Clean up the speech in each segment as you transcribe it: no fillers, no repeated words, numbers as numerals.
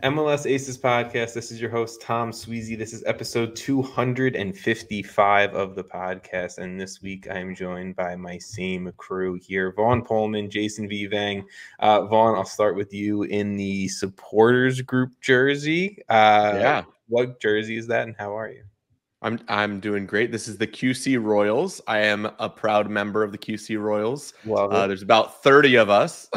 MLS Aces Podcast. This is your host, Tom Sweezy. This is episode 255 of the podcast. And this week I'm joined by my same crew here, Vaughn Pullman, Jason Vivang. Vaughn, I'll start with you in the supporters group jersey. Yeah. What jersey is that and how are you? I'm doing great. This is the QC Royals. I am a proud member of the QC Royals. There's about 30 of us,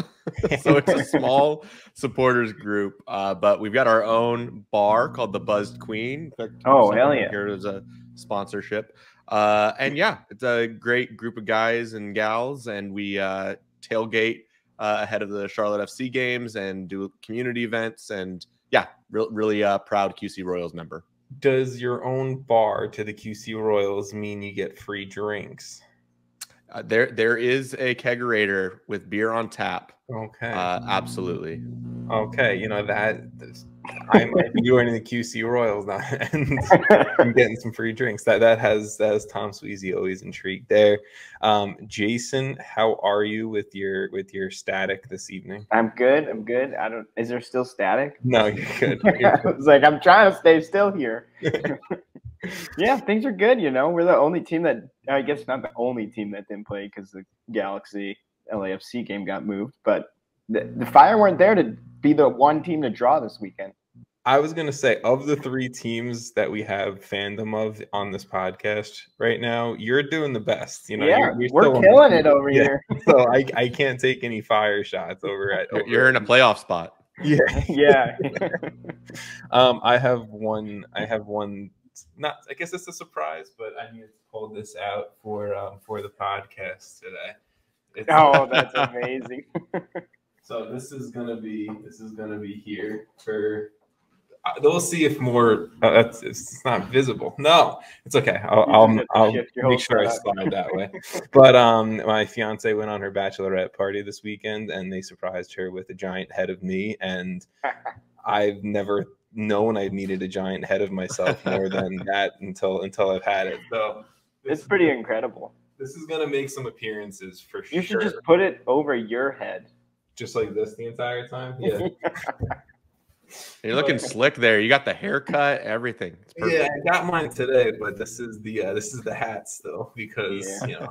so it's a small supporters group. But we've got our own bar called the Buzzed Queen. Oh, hell yeah! Here as a sponsorship, and yeah, it's a great group of guys and gals, and we tailgate ahead of the Charlotte FC games and do community events, and yeah, really proud QC Royals member. Does your own bar to the QC Royals mean you get free drinks? There is a kegerator with beer on tap. Okay. Absolutely. Okay. You know that I might be joining the QC Royals now and I'm getting some free drinks. That has Tom Sweezy always intrigued there. Jason, how are you with your static this evening? I'm good. Is there still static? No, you're good. It's like I'm trying to stay still here. Yeah, things are good. You know, we're the only team that, I guess not the only team that didn't play because the Galaxy LAFC game got moved, but the Fire weren't there to be the one team to draw this weekend. I was going to say, of the three teams that we have fandom of on this podcast right now, you're doing the best. You know, yeah, you're we're killing it over here. So I can't take any fire shots over at. You're in a playoff spot. Yeah, yeah. I have one. Not, I guess it's a surprise, but I need to pull this out for the podcast today. That's amazing. So this is gonna be here for. We'll see if more. It's not visible. No, it's okay. I'll make sure I slide that way. But my fiance went on her bachelorette party this weekend, and they surprised her with a giant head of me. And I've never known I needed a giant head of myself more than that until I've had it. So it's pretty incredible. This is gonna make some appearances for sure. You should just put it over your head. Just like this the entire time? Yeah. You're looking slick there. You got the haircut, everything. It's perfect. Yeah, I got mine today, but this is the hat still because you know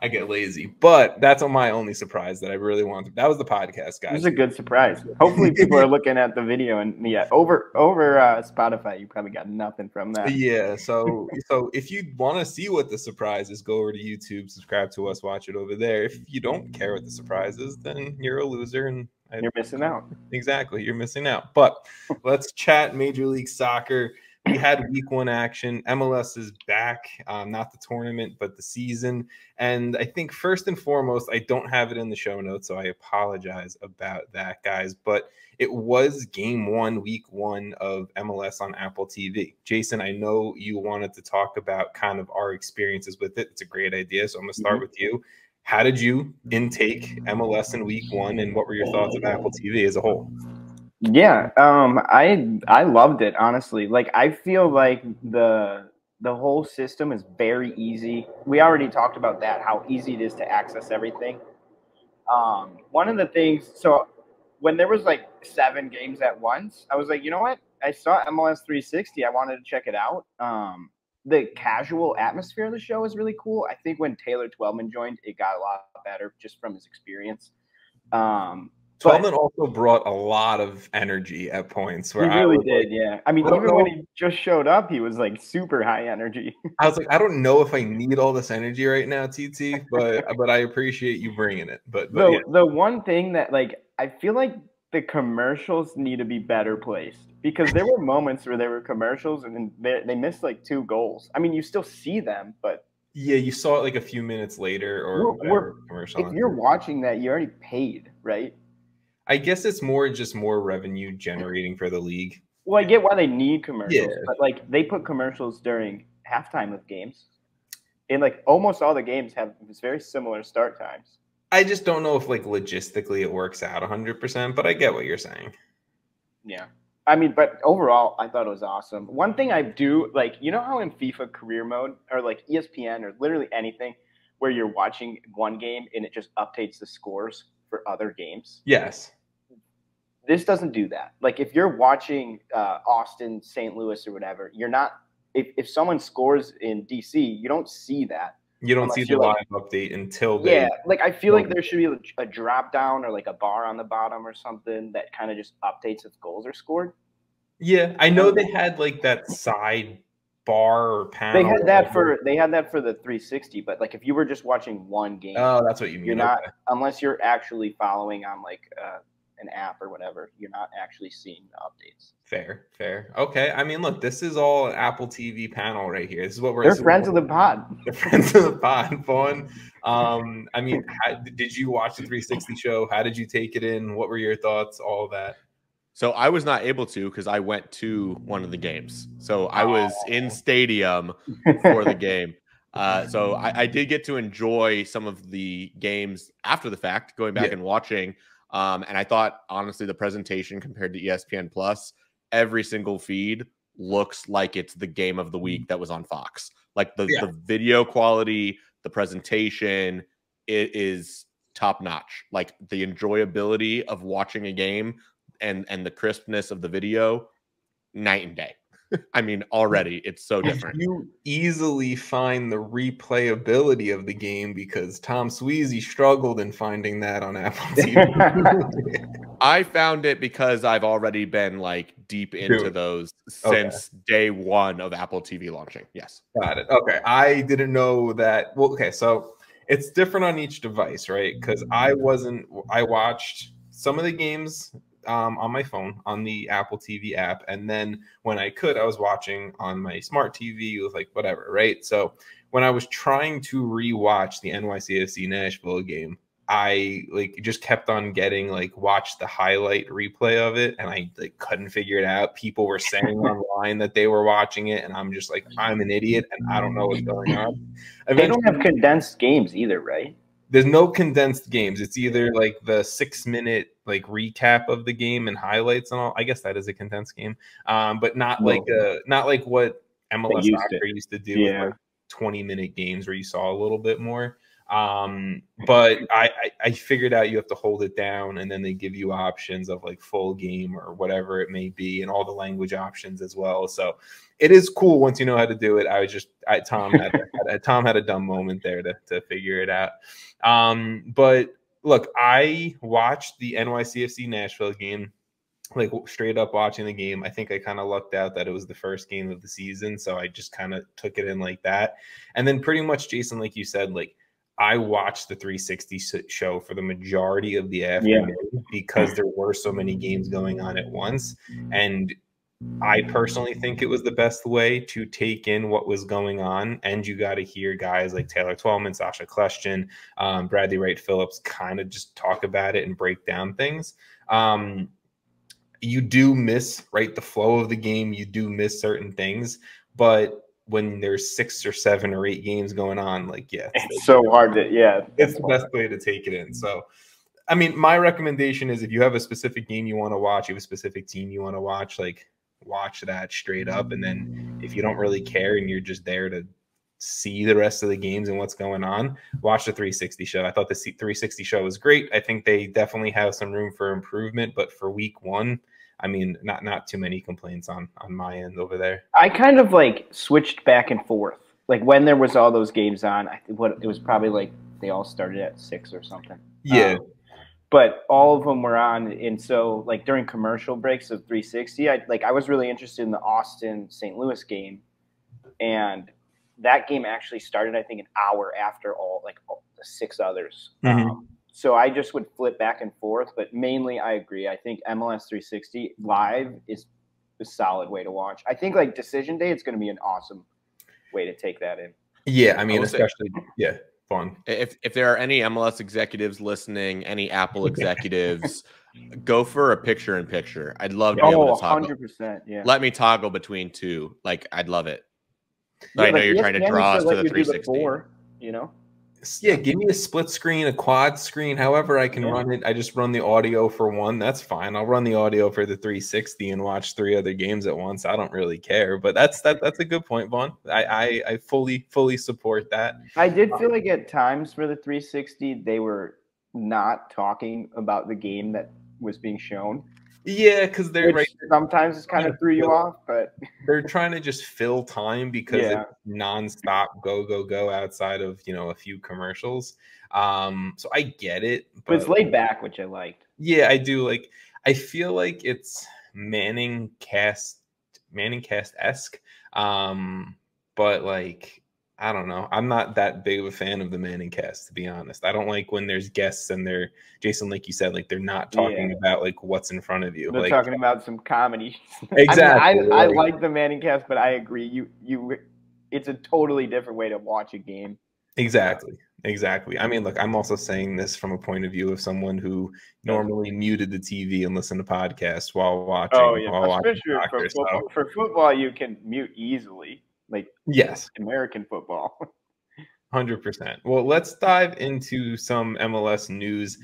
I get lazy. But that's my only surprise that I really wanted. That was the podcast, guys. It was a good surprise. Hopefully people are looking at the video and over Spotify, you probably got nothing from that. Yeah, so if you want to see what the surprise is, go over to YouTube, subscribe to us, watch it over there. If you don't care what the surprise is, then you're a loser and you're missing out. Exactly, you're missing out. But let's chat Major League Soccer. We had week 1 action. MLS is back, not the tournament, but the season. And I think first and foremost, I don't have it in the show notes, so I apologize about that, guys. But it was game 1, week 1 of MLS on Apple TV. Jason, I know you wanted to talk about kind of our experiences with it. It's a great idea, so I'm going to start with you. How did you intake MLS in week 1, and what were your thoughts of Apple TV as a whole? Yeah, I loved it, honestly. Like, I feel like the whole system is very easy. We already talked about that, how easy it is to access everything. One of the things, so when there was like 7 games at once, I was like, you know what? I saw MLS 360. I wanted to check it out. The casual atmosphere of the show is really cool. I think when Taylor Twellman joined, it got a lot better just from his experience. Twellman also brought a lot of energy at points. Where he really did, yeah. I mean, even when he just showed up, he was like super high energy. I was like, I don't know if I need all this energy right now, TT, but I appreciate you bringing it. But yeah. The one thing that, like, I feel like the commercials need to be better placed, because there were moments where there were commercials and they missed like 2 goals. I mean, you still see them, but yeah, you saw it like a few minutes later or commercial. If you're watching that, you already paid, right? I guess it's more revenue generating for the league. Well, I get why they need commercials, but like they put commercials during halftime of games, and like almost all the games have very similar start times. I just don't know if like logistically it works out 100%, but I get what you're saying. Yeah. I mean, but overall, I thought it was awesome. One thing I do, like, you know how in FIFA career mode or like ESPN or literally anything where you're watching one game and it just updates the scores for other games? Yes. This doesn't do that. Like if you're watching Austin, St. Louis, or whatever, you're not. If someone scores in DC, you don't see that. You don't see the live update until they. Yeah, like I feel like there should be a drop down or like a bar on the bottom or something that kind of just updates if goals are scored. Yeah, I know they had like that side bar or panel. They had that for the 360, but like if you were just watching one game, oh, that's what you mean. You're not unless you're actually following on like an app or whatever. You're not actually seeing the updates. Fair. Okay, I mean, look, this is all an Apple TV panel right here. This is what we're. They're friends of the pod. They're friends of the pod, Vaughn. I mean, did you watch the 360 show? How did you take it in? What were your thoughts? All of that. So I was not able to because I went to one of the games. So I was in stadium for the game. So I did get to enjoy some of the games after the fact, going back and watching. And I thought, honestly, the presentation compared to ESPN Plus, every single feed looks like it's the game of the week that was on Fox. Like the video quality, the presentation, it is top notch. Like the enjoyability of watching a game and the crispness of the video, night and day. I mean, already it's so different. You easily find the replayability of the game because Tom Sweezy struggled in finding that on Apple TV. I found it because I've already been like deep into those since day one of Apple TV launching. Yes. Got it. Okay. I didn't know that. Well, okay. So it's different on each device, right? Because I watched some of the games on my phone on the Apple TV app, and then when I could, I was watching on my smart TV with like whatever, right? So when I was trying to rewatch the NYCFC Nashville game, I like just kept on getting like watch the highlight replay of it, and I like couldn't figure it out. People were saying online that they were watching it, and I'm just like, I'm an idiot and I don't know what's going on. They don't have condensed games either, right? There's no condensed games. It's either like the 6-minute like recap of the game and highlights and all. I guess that is a condensed game, but not like what MLS Soccer used to do with like 20-minute games where you saw a little bit more. But I figured out you have to hold it down, and then they give you options of like full game or whatever it may be, and all the language options as well. So it is cool once you know how to do it. Tom had a dumb moment there to figure it out. But look, I watched the NYCFC Nashville game, like straight up watching the game. I think I kind of lucked out that it was the first game of the season, so I just kind of took it in like that. And then pretty much, Jason, like you said, like I watched the 360 show for the majority of the afternoon because there were so many games going on at once. And I personally think it was the best way to take in what was going on. And you got to hear guys like Taylor Twellman, Sasha Kleshtin, Bradley Wright Phillips kind of just talk about it and break down things. You do miss, right, the flow of the game. You do miss certain things. But when there's 6 or 7 or 8 games going on, like, it's so hard to, it's the best way to take it in. So, I mean, my recommendation is if you have a specific game you want to watch, you have a specific team you want to watch, like, watch that straight up. And then if you don't really care and you're just there to see the rest of the games and what's going on, watch the 360 show. I thought the 360 show was great. I think they definitely have some room for improvement, but for week 1, I mean, not too many complaints on my end over there. I kind of like switched back and forth. Like when there was all those games on, it was probably like they all started at 6 or something. Yeah. But all of them were on, and so like during commercial breaks of 360, I was really interested in the Austin St. Louis game, and that game actually started I think an hour after all the 6 others. So I just would flip back and forth, but mainly I agree. I think MLS 360 live is a solid way to watch. I think like Decision Day, it's going to be an awesome way to take that in. Yeah, I mean, especially fun. If there are any MLS executives listening, any Apple executives, go for a picture-in-picture. I'd love to be able to toggle. 100%, yeah. Let me toggle between 2. Like, I'd love it. But I know you're trying to draw us to the 360. You know? Yeah, give me a split screen, a quad screen, however I can run it. I just run the audio for one. That's fine. I'll run the audio for the 360 and watch 3 other games at once. I don't really care. But that's a good point, Vaughn. I fully support that. I did feel like at times for the 360 they were not talking about the game that was being shown. Yeah, because they're right. Sometimes it's kind of threw you off, but they're trying to just fill time because it's nonstop go outside of a few commercials. So I get it, but it's laid back, which I liked. Yeah, I do. Like, I feel like it's Manning cast-esque. But like, I don't know. I'm not that big of a fan of the Manning cast, to be honest. I don't like when there's guests and they're Jason, like you said, like they're not talking about like what's in front of you. They're like talking about some comedy. Exactly. I like the Manning cast, but I agree. It's a totally different way to watch a game. Exactly. I mean, look, I'm also saying this from a point of view of someone who normally muted the TV and listened to podcasts while watching. Oh yeah, especially for football, you can mute easily. Like American football. 100%. Well, let's dive into some MLS news.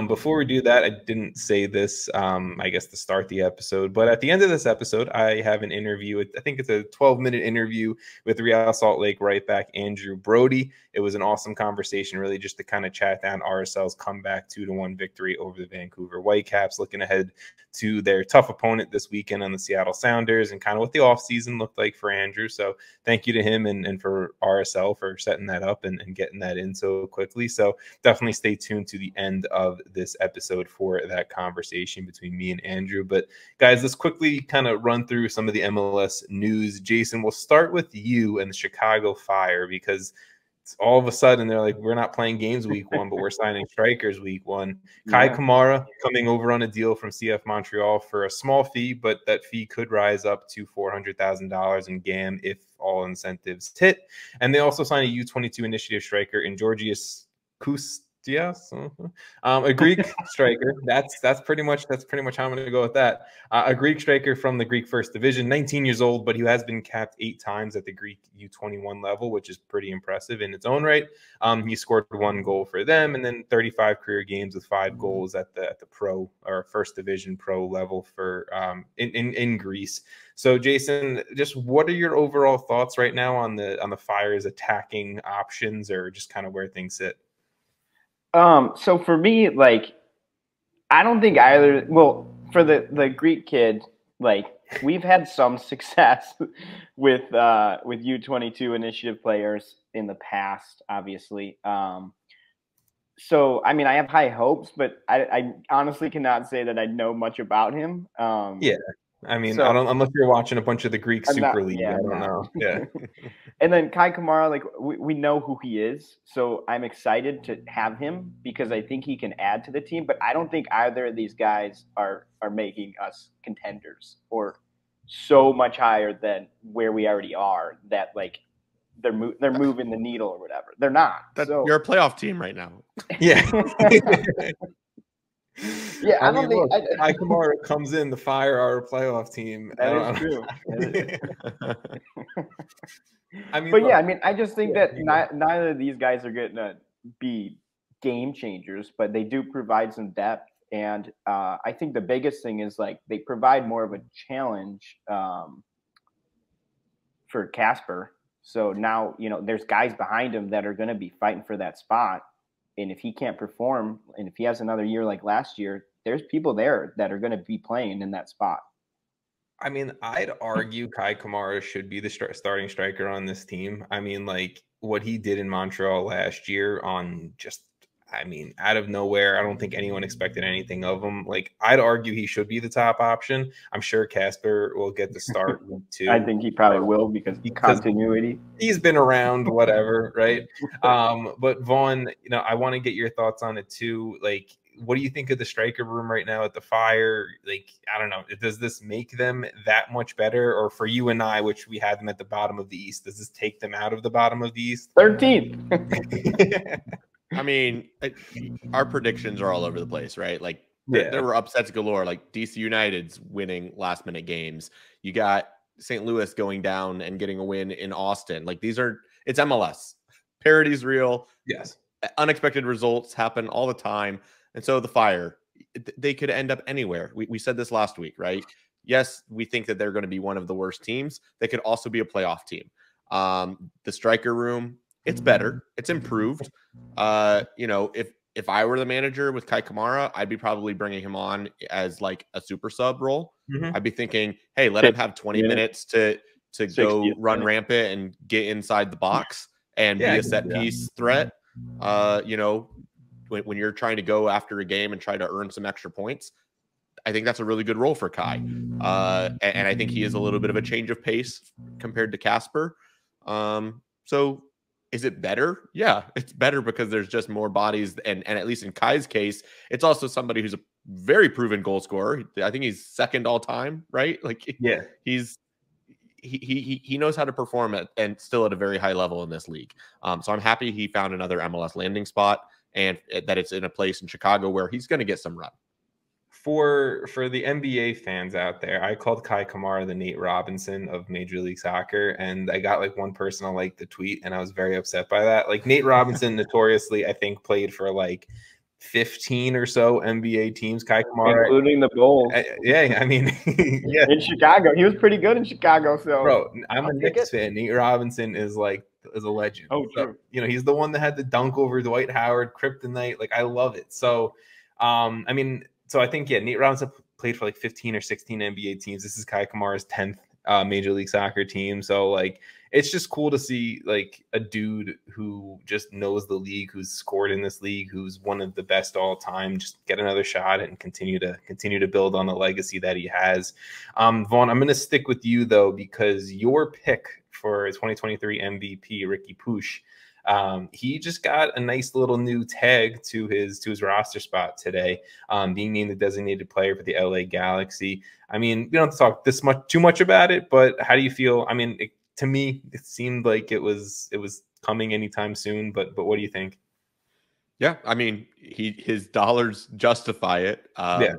Before we do that, I didn't say this, I guess, to start the episode, but at the end of this episode, I have an interview. I think it's a 12-minute interview with Real Salt Lake right back Andrew Brody. It was an awesome conversation, really, just to kind of chat down RSL's comeback 2-1 victory over the Vancouver Whitecaps, looking ahead to their tough opponent this weekend on the Seattle Sounders, and kind of what the offseason looked like for Andrew. So thank you to him and for RSL for setting that up and getting that in so quickly. So definitely stay tuned to the end of this episode for that conversation between me and Andrew. But guys, let's quickly kind of run through some of the MLS news. Jason, we'll start with you and the Chicago Fire, because all of a sudden they're like, we're not playing games week 1, but we're signing strikers week 1. Kai Kamara coming over on a deal from CF Montreal for a small fee, but that fee could rise up to $400,000 in GAM if all incentives hit. And they also signed a U22 initiative striker in Georgios Koustias, a Greek striker. That's pretty much how I'm going to go with that. A Greek striker from the Greek First Division, 19 years old, but who has been capped 8 times at the Greek U21 level, which is pretty impressive in its own right. He scored 1 goal for them, and then 35 career games with 5 goals at the pro or First Division pro level for in Greece. So, Jason, just what are your overall thoughts right now on the Fire's attacking options, or just kind of where things sit? So for me, like, I don't think either. Well, for the Greek kid, like, we've had some success with U22 initiative players in the past, obviously. So I mean, I have high hopes, but I honestly cannot say that I know much about him. I mean, I don't, unless you're watching a bunch of the Greek Super League. I don't know. Yeah. And then Kai Kamara, like, we know who he is, so I'm excited to have him because I think he can add to the team. But I don't think either of these guys are making us contenders or so much higher than where we already are that, like, they're moving the needle or whatever. They're not. You're a playoff team right now. Yeah. Yeah, I don't think Kai Kamara comes in, the Fire are a playoff team. That is true. I mean, but yeah, I mean, I just think that neither of these guys are going to be game changers, but they do provide some depth. And I think the biggest thing is, like, they provide more of a challenge for Casper. So now, there's guys behind him that are going to be fighting for that spot. And if he can't perform, and if he has another year like last year, there's people there that are going to be playing in that spot. I mean, I'd argue Kai Kamara should be the starting striker on this team. I mean, like, what he did in Montreal last year on just, I mean, out of nowhere, I don't think anyone expected anything of him. Like, I'd argue he should be the top option. I'm sure Casper will get the start too. I think he probably will because continuity. He's been around, whatever, right? But Vaughn, I want to get your thoughts on it too. Like, what do you think of the striker room right now at the Fire? Like, I don't know. Does this make them that much better? Or for you and I, which we had them at the bottom of the East, does this take them out of the bottom of the East? 13th. I mean, our predictions are all over the place, right? Like, there were upsets galore, like DC United's winning last-minute games. You got St. Louis going down and getting a win in Austin. Like, it's MLS. Parity's real. Yes. Unexpected results happen all the time. And so the Fire, they could end up anywhere. We said this last week, right? Yes, we think that they're going to be one of the worst teams. They could also be a playoff team. The striker room, it's better. It's improved. If if I were the manager with Kai Kamara, I'd be probably bringing him on as like a super sub role. I'd be thinking, hey, let him have 20 minutes to go run rampant and get inside the box and be a set piece threat. You know, when you're trying to go after a game and try to earn some extra points, I think that's a really good role for Kai. And I think he is a little bit of a change of pace compared to Casper. So is it better? Yeah, it's better because there's just more bodies. And at least in Kai's case, it's also somebody who's a very proven goal scorer. I think he's second all time, right? Like, yeah, he knows how to perform and still at a very high level in this league. So I'm happy he found another MLS landing spot and that it's in a place in Chicago where he's going to get some run. For the NBA fans out there, I called Kai Kamara the Nate Robinson of Major League Soccer, and I got like one person to like the tweet, and I was very upset by that. Like, Nate Robinson notoriously, I think, played for like 15 or so NBA teams. Kai Kamara, including the Bulls. Yeah, I mean, yeah, in Chicago, he was pretty good in Chicago. So, bro, I'm a Knicks fan. Nate Robinson is a legend. Oh, true. So, you know, he's the one that had the dunk over Dwight Howard, kryptonite. Like, I love it. So, I mean. So I think, yeah, Nate Robinson played for like 15 or 16 NBA teams. This is Kai Kamara's 10th Major League Soccer team. So, like, it's just cool to see, like, a dude who just knows the league, who's scored in this league, who's one of the best all time, just get another shot and continue to build on the legacy that he has. Vaughn, I'm going to stick with you, though, because your pick for 2023 MVP, Ricky Push, he just got a nice little new tag to his roster spot today, being named the designated player for the LA Galaxy. I mean, we don't have to talk too much about it, but how do you feel? I mean, to me, it seemed like it was coming anytime soon, but what do you think? Yeah, I mean, his dollars justify it. Yeah.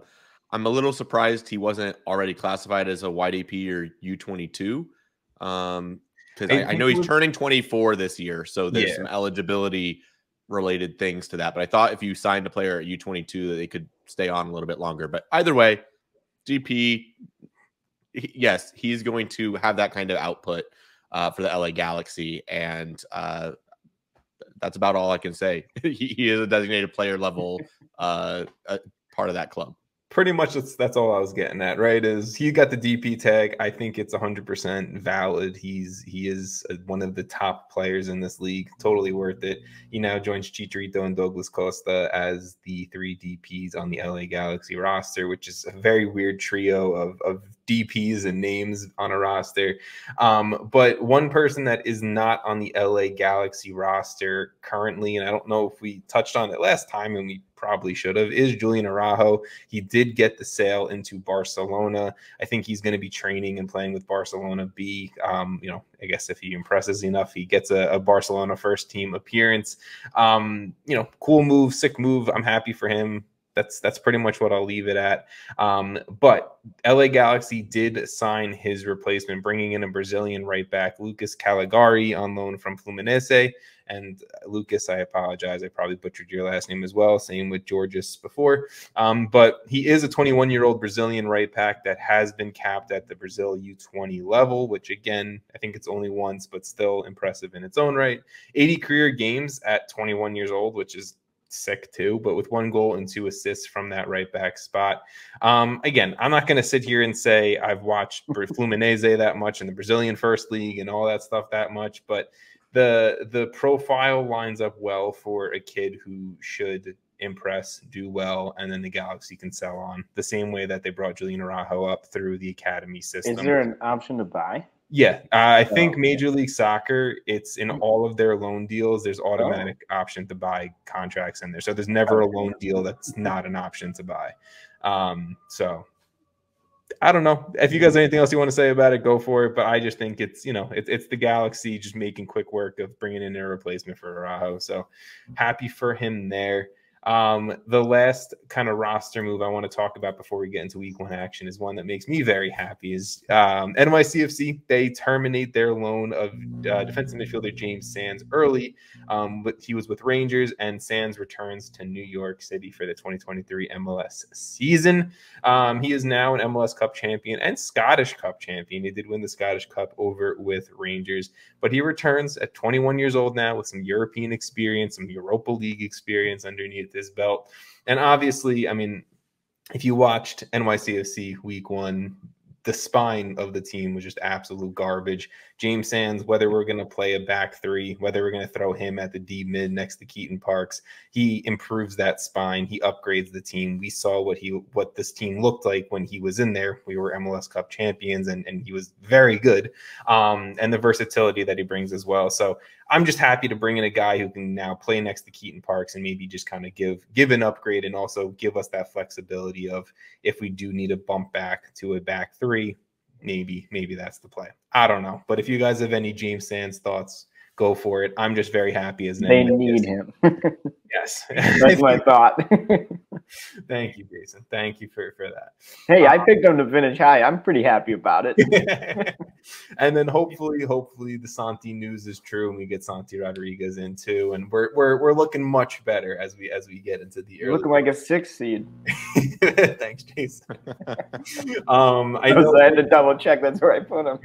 I'm a little surprised he wasn't already classified as a YDP or U22. Because I know he's turning 24 this year, so there's some eligibility related things to that. But I thought if you signed a player at U22 that they could stay on a little bit longer. But either way, GP, yes, he's going to have that kind of output for the LA Galaxy, and that's about all I can say. He is a designated player level part of that club. Pretty much that's all I was getting at, right? Is he got the DP tag. I think it's 100% valid. He is one of the top players in this league. Totally worth it. He now joins Chicharito and Douglas Costa as the 3 DPs on the LA Galaxy roster, which is a very weird trio of DPs and names on a roster. But one person that is not on the LA Galaxy roster currently, and I don't know if we touched on it last time, and we probably should have, is Julian Araujo. He did get the sale into Barcelona. I think he's going to be training and playing with Barcelona B. You know, I guess if he impresses enough, he gets a Barcelona first team appearance. You know, cool move, sick move. I'm happy for him. That's pretty much what I'll leave it at. But LA Galaxy did sign his replacement, bringing in a Brazilian right back, Lucas Caligari, on loan from Fluminense. And Lucas, I apologize, I probably butchered your last name as well. Same with Georges before. But he is a 21-year-old Brazilian right back that has been capped at the Brazil U20 level, which, again, I think it's only once, but still impressive in its own right. 80 career games at 21 years old, which is sick too, but with 1 goal and 2 assists from that right back spot. Again, I'm not going to sit here and say I've watched Fluminense that much in the Brazilian First League and all that stuff that much, but the profile lines up well for a kid who should impress, do well, and then the Galaxy can sell on the same way that they brought Julian Araujo up through the academy system. Is there an option to buy? Yeah, I think Major League Soccer, it's in all of their loan deals, there's automatic option to buy contracts in there. So there's never a loan deal that's not an option to buy. So I don't know. If you guys have anything else you want to say about it, go for it. But I just think it's, you know, it's the Galaxy just making quick work of bringing in their replacement for Araujo. So happy for him there. The last kind of roster move I want to talk about before we get into week 1 action is one that makes me very happy is NYCFC. They terminate their loan of defensive midfielder James Sands early. But he was with Rangers, and Sands returns to New York City for the 2023 MLS season. He is now an MLS Cup champion and Scottish Cup champion. He did win the Scottish Cup over with Rangers, but he returns at 21 years old now with some European experience, some Europa League experience underneath his belt. And obviously, I mean, if you watched NYCFC week 1, the spine of the team was just absolute garbage. James Sands, whether we're going to play a back 3, whether we're going to throw him at the D mid next to Keaton Parks, he improves that spine. He upgrades the team. We saw what this team looked like when he was in there. We were MLS Cup champions, and he was very good. And the versatility that he brings as well. So I'm just happy to bring in a guy who can now play next to Keaton Parks and maybe just kind of give an upgrade, and also give us that flexibility of, if we do need to bump back to a back 3, maybe that's the play. I don't know. But if you guys have any James Sands thoughts, go for it. I'm just very happy as an They need him. Yes. That's my thought. Thank you, Jason. Thank you for that. Hey, I picked him to finish high. I'm pretty happy about it. And then hopefully the Santi news is true, and we get Santi Rodriguez in too, and we're looking much better as we get into the early. Looking like a 6 seed. Thanks, Jason. I had to double check. That's where I put him.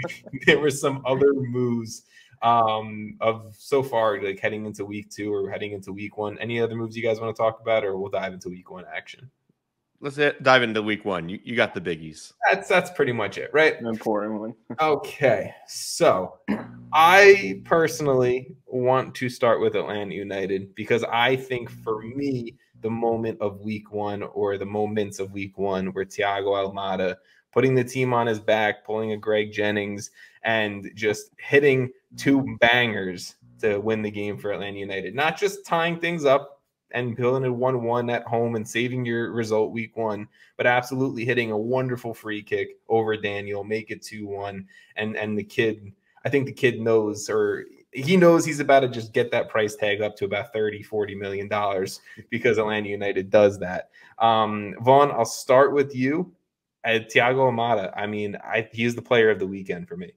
There were some other moves of so far, like heading into week 2 or heading into week 1. Any other moves you guys want to talk about, or we'll dive into week 1 action? Let's dive into week 1. You got the biggies. That's pretty much it, right? An important one. Okay, so I personally want to start with Atlanta United, because I think for me, the moment of week 1, or the moments of week 1, were Thiago Almada putting the team on his back, pulling a Greg Jennings, and just hitting 2 bangers to win the game for Atlanta United. Not just tying things up and building a 1-1 at home and saving your result week 1, but absolutely hitting a wonderful free kick over Daniel, make it 2-1. And the kid, I think the kid knows, or he knows he's about to just get that price tag up to about $30-40 million, because Atlanta United does that. Vaughn, I'll start with you. Thiago Almada, I mean, he's the player of the weekend for me.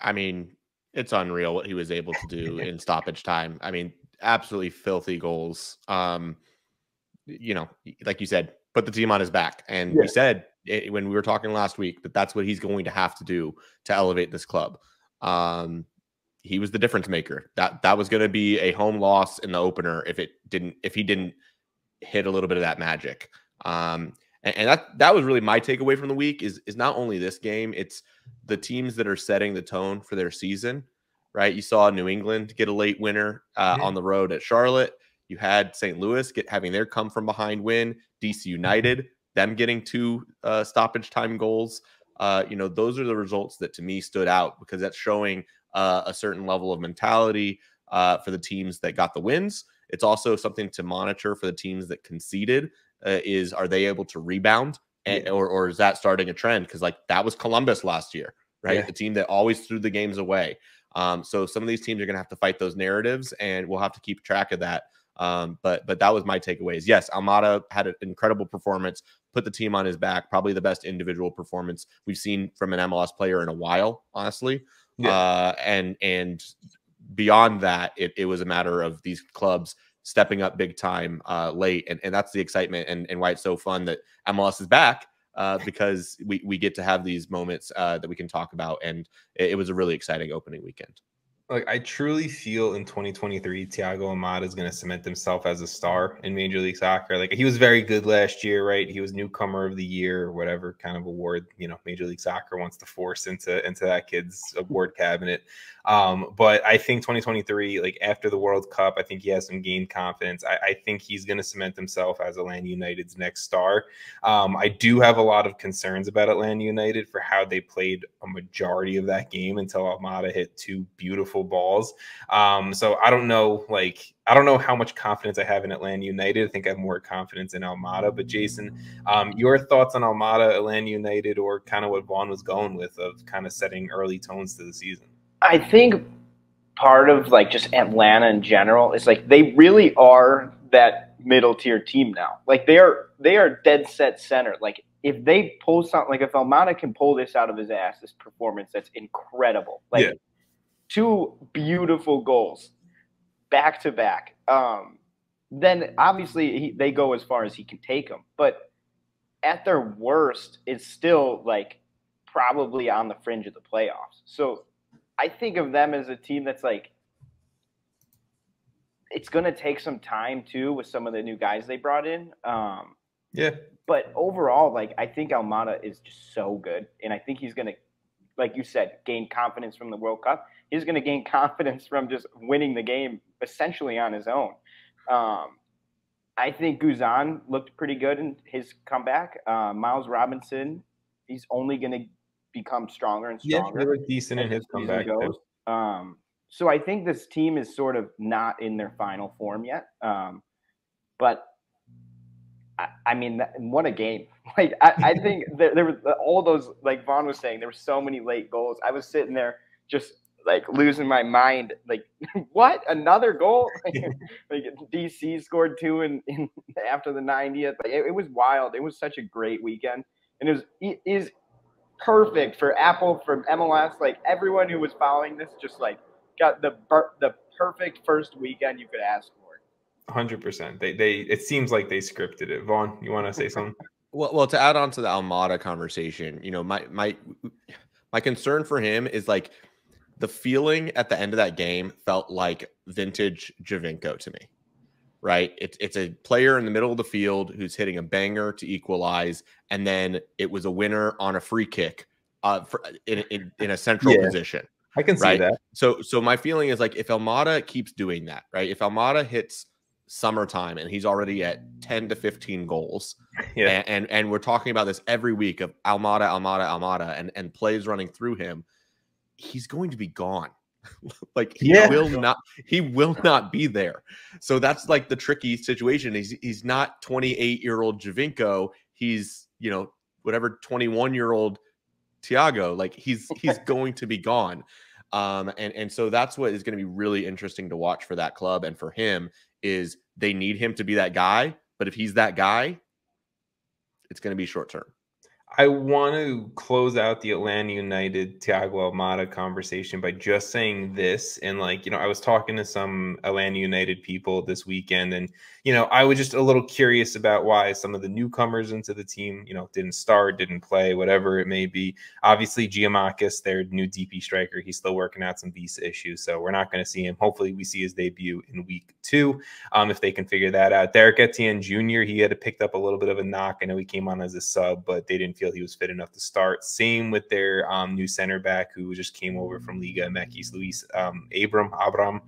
I mean, it's unreal what he was able to do in stoppage time. I mean, absolutely filthy goals. You know, like you said, put the team on his back. And we said when we were talking last week that that's what he's going to have to do to elevate this club. He was the difference maker. That was going to be a home loss in the opener if he didn't hit a little bit of that magic. And that was really my takeaway from the week is not only this game, it's the teams that are setting the tone for their season, right? You saw New England get a late winner on the road at Charlotte. You had St. Louis having their come from behind win. DC United, them getting 2 stoppage time goals. You know, those are the results that to me stood out, because that's showing a certain level of mentality for the teams that got the wins. It's also something to monitor for the teams that conceded. Are they able to rebound, or is that starting a trend? Because like that was Columbus last year, right? The team that always threw the games away. So some of these teams are going to have to fight those narratives, and we'll have to keep track of that. But that was my takeaways. Yes, Almada had an incredible performance, put the team on his back, probably the best individual performance we've seen from an MLS player in a while, honestly. And beyond that, it was a matter of these clubs stepping up big time late. And that's the excitement and why it's so fun that MLS is back, because we get to have these moments that we can talk about. And it was a really exciting opening weekend. Like, I truly feel in 2023, Thiago Almada is going to cement himself as a star in Major League Soccer. Like, he was very good last year, right? He was newcomer of the year, or whatever kind of award, you know, Major League Soccer wants to force into that kid's award cabinet. But I think 2023, like after the World Cup, I think he has some gained confidence. I think he's going to cement himself as Atlanta United's next star. I do have a lot of concerns about Atlanta United for how they played a majority of that game until Almada hit 2 beautiful balls. So I don't know, I don't know how much confidence I have in Atlanta United. I think I have more confidence in Almada. But Jason, your thoughts on Almada, Atlanta United, or kind of what Vaughn was going with of kind of setting early tones to the season? I think part of like just Atlanta in general is like they really are that middle tier team now. Like they are dead set center. Like if they pull something, like if Almada can pull this out of his ass, this performance, that's incredible. Like 2 beautiful goals back to back. Then obviously they go as far as he can take them. But at their worst, it's still like probably on the fringe of the playoffs. So I think of them as a team that's like it's going to take some time too with some of the new guys they brought in. Yeah. But overall, like, I think Almada is just so good. And I think he's going to, like you said, gain confidence from the World Cup. He's going to gain confidence from just winning the game essentially on his own. I think Guzan looked pretty good in his comeback. Miles Robinson, he's only going to become stronger and stronger. Yeah, he looked decent in his comeback. So I think this team is sort of not in their final form yet. But I mean, what a game. Like, I think there was all those, like Vaughn was saying, there were so many late goals. I was sitting there just like losing my mind. Like, what? Another goal? Like DC scored 2 in after the 90th. Like, it was wild. It was such a great weekend. And it is perfect for Apple, for MLS. Like, everyone who was following this just like got the perfect first weekend you could ask for. 100%. It seems like they scripted it. Vaughn, you want to say something? Well, to add on to the Almada conversation, you know, my concern for him is like the feeling at the end of that game felt like vintage Giovinco to me, right? It's a player in the middle of the field who's hitting a banger to equalize, and then it was a winner on a free kick in a central position. I can see that. So my feeling is like if Almada keeps doing that, right? If Almada hits summertime and he's already at 10 to 15 goals, and we're talking about this every week of Almada, and plays running through him, he's going to be gone. Like he will not be there. So that's like the tricky situation. He's not 28-year-old Giovinco. He's, you know, whatever 21-year-old Thiago. Like he's going to be gone. And so that's what is going to be really interesting to watch for that club and for him is they need him to be that guy. But if he's that guy, it's going to be short term. I want to close out the Atlanta United Thiago Almada conversation by just saying this. And like, you know, I was talking to some Atlanta United people this weekend, and, you know, I was just a little curious about why some of the newcomers into the team, you know, didn't start, didn't play, whatever it may be. Obviously, Giamakis, their new DP striker, he's still working out some visa issues, so we're not going to see him. Hopefully, we see his debut in week 2, if they can figure that out. Derek Etienne Jr., he had picked up a little bit of a knock. I know he came on as a sub, but they didn't feel he was fit enough to start. Same with their new center back who just came over from Liga MX, Luis Abram.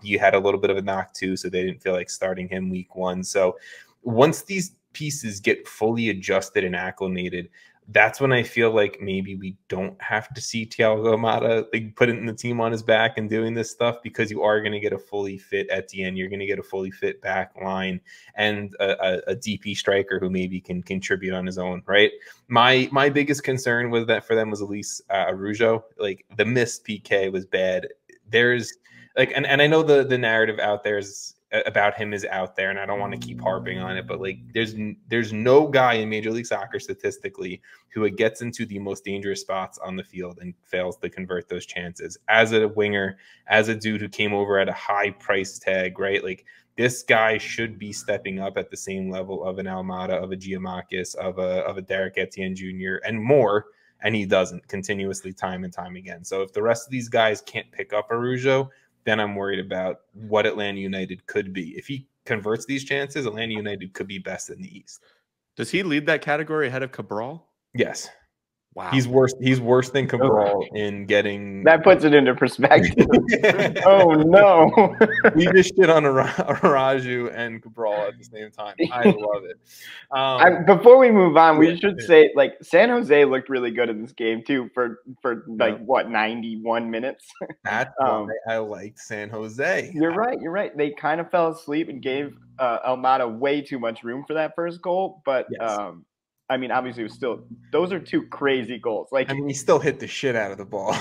He had a little bit of a knock too, so they didn't feel like starting him week 1. So once these pieces get fully adjusted and acclimated, that's when I feel like maybe we don't have to see Thiago Almada like putting the team on his back and doing this stuff, because you are going to get a fully fit Etienne, you're going to get a fully fit back line, and a DP striker who maybe can contribute on his own, right? My biggest concern with that for them was Elise Araujo. Like the missed PK was bad. There's like, and I know the narrative out there is about him is out there, and I don't want to keep harping on it, but like there's no guy in Major League Soccer statistically who gets into the most dangerous spots on the field and fails to convert those chances. As a winger, as a dude who came over at a high price tag, right? Like this guy should be stepping up at the same level of an Almada, of a Giamakis, of a Derek Etienne Jr. and more, and he doesn't continuously time and time again. So if the rest of these guys can't pick up Araujo, then I'm worried about what Atlanta United could be. If he converts these chances, Atlanta United could be best in the East. Does he lead that category ahead of Cabral? Yes. Wow. He's worse than Cabral in getting... That puts it into perspective. Oh, no. We just shit on Araujo and Cabral at the same time. I love it. Before we move on, we should say, like, San Jose looked really good in this game, too, for like, what, 91 minutes? That's why I liked San Jose. You're right. They kind of fell asleep and gave Almada way too much room for that first goal, but... Yes. I mean, obviously, it was still – those are 2 crazy goals. Like, I mean, he still hit the shit out of the ball.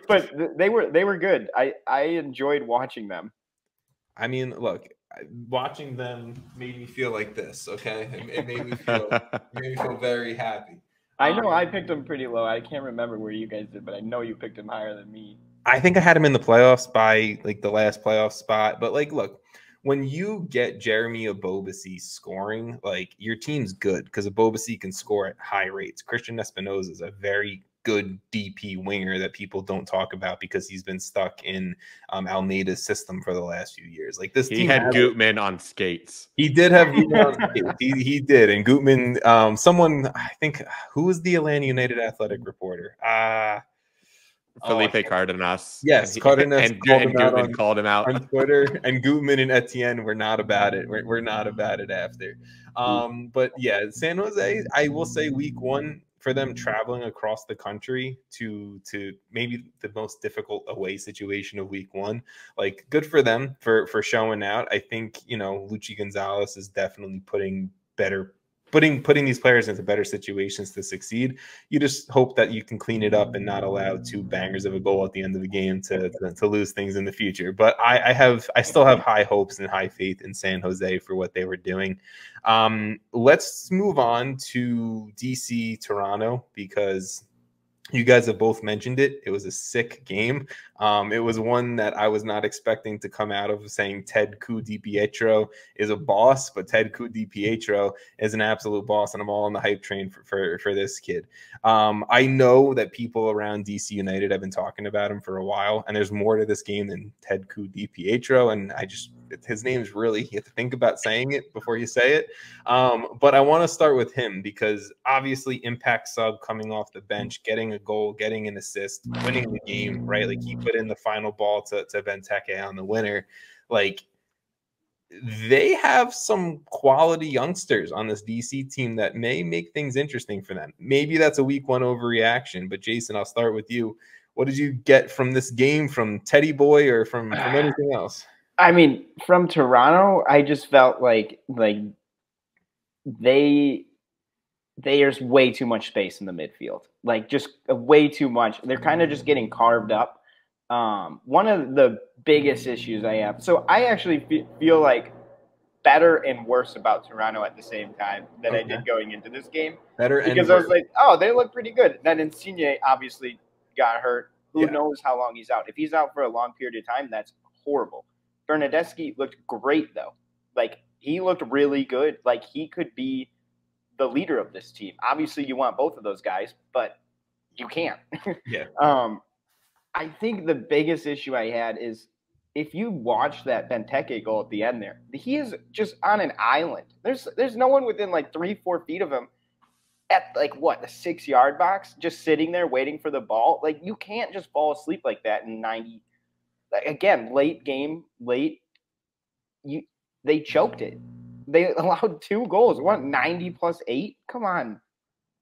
But they were good. I enjoyed watching them. I mean, look, watching them made me feel like this, okay? It made me feel very happy. I know I picked them pretty low. I can't remember where you guys did, but I know you picked them higher than me. I think I had him in the playoffs by, like, the last playoff spot. But, like, look. When you get Jeremy Ebobisse scoring, like your team's good because Ebobisse can score at high rates. Christian Espinoza is a very good DP winger that people don't talk about because he's been stuck in Almada's system for the last few years. Like this team had Gutman on skates. He did have Gutman on skates. He did. And Gutman, someone, I think, who was the Atlanta United athletic reporter? Felipe Cardenas. Yes, Cardenas and Gutman called him out on Twitter. And Gutman and Etienne were not about it. We're not about it after. But yeah, San Jose, I will say week one, for them traveling across the country to maybe the most difficult away situation of week one, like good for them for showing out. I think, Luchi Gonzalez is definitely putting these players into better situations to succeed. You just hope that you can clean it up and not allow 2 bangers of a goal at the end of the game to lose things in the future. But I still have high hopes and high faith in San Jose for what they were doing. Let's move on to DC Toronto, because you guys have both mentioned it. It was a sick game. It was one that I was not expecting to come out of, saying Ted Ku DiPietro is a boss, but Ted Ku DiPietro is an absolute boss, and I'm all on the hype train for this kid. I know that people around DC United have been talking about him for a while, and there's more to this game than Ted Ku DiPietro, and his name's really, you have to think about saying it before you say it. But I want to start with him because obviously impact sub, coming off the bench, getting a goal, getting an assist, winning the game, right? Like he put in the final ball to Benteke on the winner. Like they have some quality youngsters on this DC team that may make things interesting for them. Maybe that's a week one overreaction, but Jason, I'll start with you. What did you get from this game, from Teddy Boy or from anything else? I mean, from Toronto, I just felt like there's way too much space in the midfield, like just way too much. They're kind of just getting carved up. One of the biggest issues I have, so I actually feel like better and worse about Toronto at the same time than I did going into this game. Because I was like, oh, they look pretty good. Then Insigne obviously got hurt. Who knows how long he's out? If he's out for a long period of time, that's horrible. Bernadeschi looked great, though. Like, he looked really good. Like, he could be the leader of this team. Obviously, you want both of those guys, but you can't. Yeah. I think the biggest issue I had is if you watch that Benteke goal at the end there, he is just on an island. There's no one within like 3-4 feet of him at like the 6-yard box, just sitting there waiting for the ball. Like, you can't just fall asleep like that in 90. Again, late game, they choked it. They allowed 2 goals. What, 90 plus 8? Come on.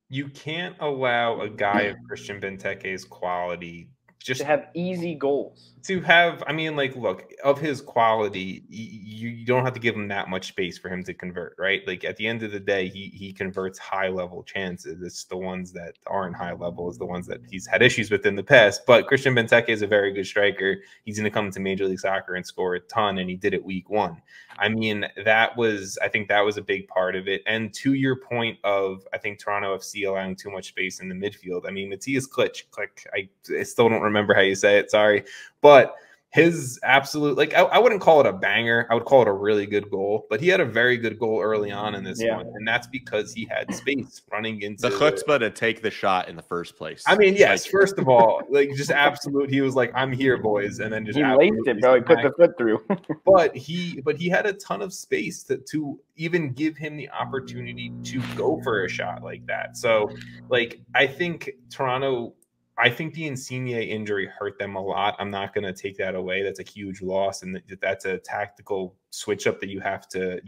You can't allow a guy of Christian Benteke's quality just to have easy goals. Look, of his quality, you don't have to give him that much space for him to convert, right? Like, at the end of the day, he converts high-level chances. It's the ones that aren't high level is the ones that he's had issues with in the past. But Christian Benteke is a very good striker. He's going to come to Major League Soccer and score a ton, and he did it week one. I think that was a big part of it. And to your point of, I think, Toronto FC allowing too much space in the midfield. I mean, Matthias Klick, I still don't remember how you say it, sorry. But his absolute, like, I wouldn't call it a banger. I would call it a really good goal. But he had a very good goal early on in this one. And that's because he had space running into the chutzpah to take the shot in the first place. I mean, yes, first of all, like, just absolute. He was like, I'm here, boys. And then just he laced it, bro. He put the foot through. but he had a ton of space to even give him the opportunity to go for a shot like that. So, like, I think the Insigne injury hurt them a lot. I'm not going to take that away. That's a huge loss, and that's a tactical switch up that you have to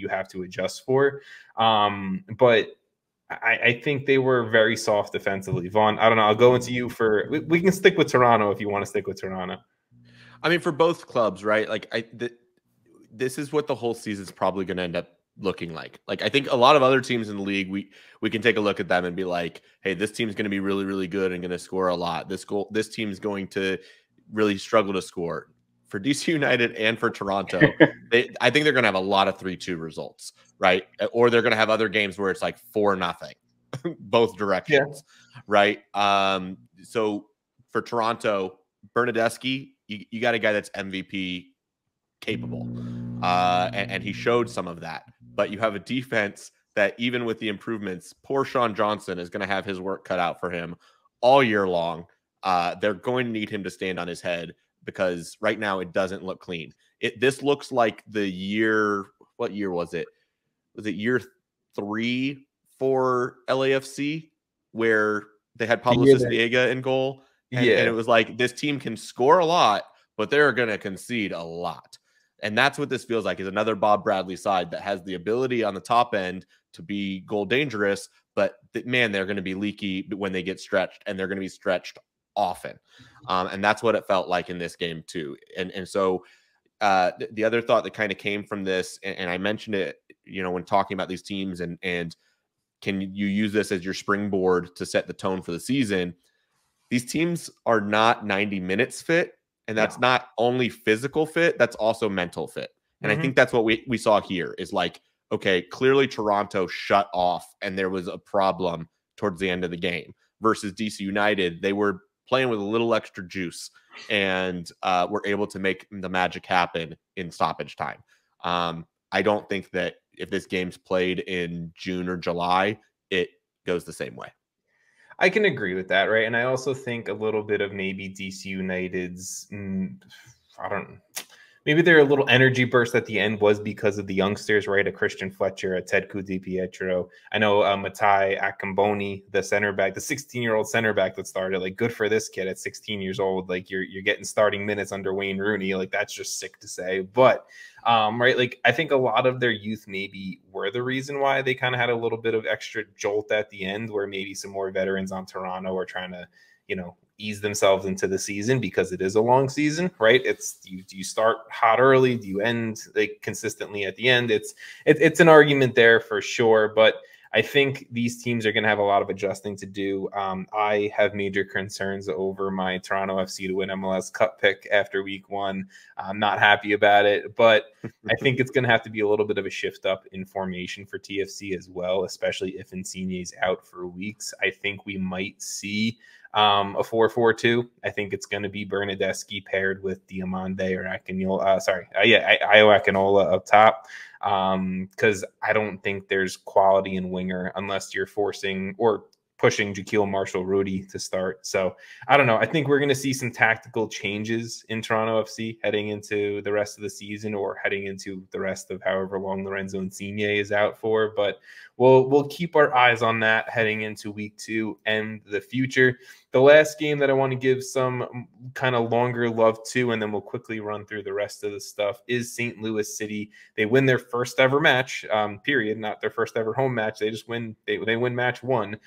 adjust for. But I think they were very soft defensively. Vaughn, I don't know. I'll go into you for. We can stick with Toronto if you want to stick with Toronto. I mean, for both clubs, right? Like, this is what the whole season is probably going to end up looking like. Like, I think a lot of other teams in the league, we can take a look at them and be like, hey, this team's going to be really, really good and going to score a lot. This team's going to really struggle to score. For DC United and for Toronto, I think they're going to have a lot of 3-2 results, right? Or they're going to have other games where it's like 4-0, both directions, right? So for Toronto, Bernadeschi, you got a guy that's MVP capable, and he showed some of that. But you have a defense that, even with the improvements, poor Sean Johnson is going to have his work cut out for him all year long. They're going to need him to stand on his head because right now it doesn't look clean. This looks like the year. What year was it? Was it year 3 for LAFC where they had Pablo Cisniega in goal? And it was like, this team can score a lot, but they're going to concede a lot. And that's what this feels like, is another Bob Bradley side that has the ability on the top end to be goal dangerous, but man, they're going to be leaky when they get stretched, and they're going to be stretched often. And that's what it felt like in this game too. And so the other thought that kind of came from this, and I mentioned it, when talking about these teams, and can you use this as your springboard to set the tone for the season? These teams are not 90 minutes fit. And that's not only physical fit, that's also mental fit. And I think that's what we saw here is like, okay, clearly Toronto shut off and there was a problem towards the end of the game versus DC United. They were playing with a little extra juice and were able to make the magic happen in stoppage time. I don't think that if this game's played in June or July, it goes the same way. I can agree with that, right? And I also think a little bit of maybe DC United's, maybe their little energy burst at the end was because of the youngsters, right? A Christian Fletcher, a Ted Di-Pietro. I know Matai Akamboni, the center back, the 16-year-old center back that started. Like, good for this kid at 16 years old. Like, you're getting starting minutes under Wayne Rooney. Like, that's just sick to say. But right, like, I think a lot of their youth maybe were the reason why they kind of had a little bit of extra jolt at the end, where maybe some more veterans on Toronto are trying to, ease themselves into the season, because it is a long season, right? It's do you start hot early? Do you end like consistently at the end? It's an argument there for sure, but I think these teams are going to have a lot of adjusting to do. I have major concerns over my Toronto FC to win MLS Cup pick after week 1. I'm not happy about it, but I think it's going to have to be a little bit of a shift up in formation for TFC as well, especially if Insigne's out for weeks. I think we might see a 4-4-2. I think it's going to be Bernadeschi paired with Diamande or Akinola. Ayo Akinola up top. Because I don't think there's quality in winger unless you're forcing or pushing Jaquil Marshall-Rudy to start. So I don't know. I think we're going to see some tactical changes in Toronto FC heading into the rest of the season, or heading into the rest of however long Lorenzo Insigne is out for. But we'll keep our eyes on that heading into week 2 and the future. The last game that I want to give some kind of longer love to, and then we'll quickly run through the rest of the stuff, is St. Louis City. They win their first ever match, period, not their first ever home match. They just win. They win match 1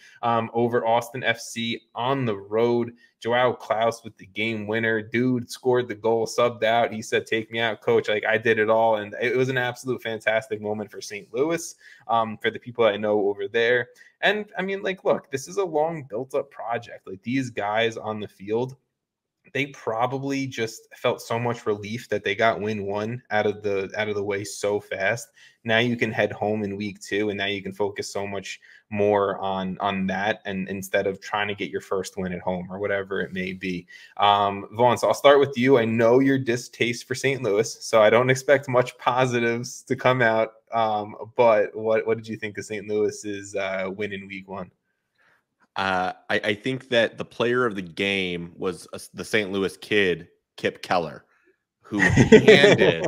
over Austin FC on the road. Joao Klaus with the game winner. Dude scored the goal, subbed out. He said, "Take me out, coach. Like, I did it all." And it was an absolute fantastic moment for St. Louis, for the people I know over there. And I mean, like, look, this is a long built up project. Like, these guys on the field, they probably just felt so much relief that they got win 1 out of the way so fast. Now you can head home in week 2, and now you can focus so much more on that, and instead of trying to get your first win at home or whatever it may be. Vaughn, so I'll start with you. I know your distaste for St. Louis, so I don't expect much positives to come out. But what did you think of St. Louis's win in week 1? I think that the player of the game was the St. Louis kid, Kip Keller, who handed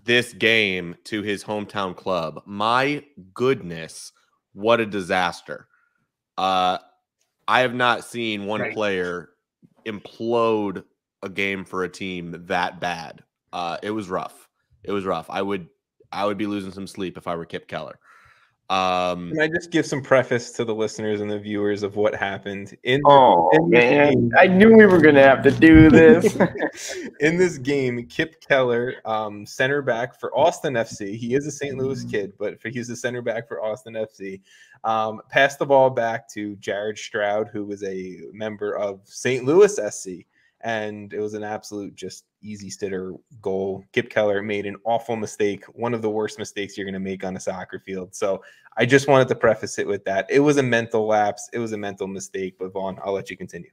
this game to his hometown club. My goodness, what a disaster. I have not seen one player implode a game for a team that bad. It was rough. It was rough. I would be losing some sleep if I were Kip Keller. Can I just give some preface to the listeners and the viewers of what happened in man, I knew we were gonna have to do this. In this game, Kip Keller, center back for Austin FC. He is a St. Louis kid, but he's a center back for Austin FC. Passed the ball back to Jared Stroud, who was a member of St. Louis SC. And it was an absolute just easy sitter goal. Kip Keller made an awful mistake, one of the worst mistakes you're going to make on a soccer field. So I just wanted to preface it with that. It was a mental lapse. It was a mental mistake. But Vaughn, I'll let you continue.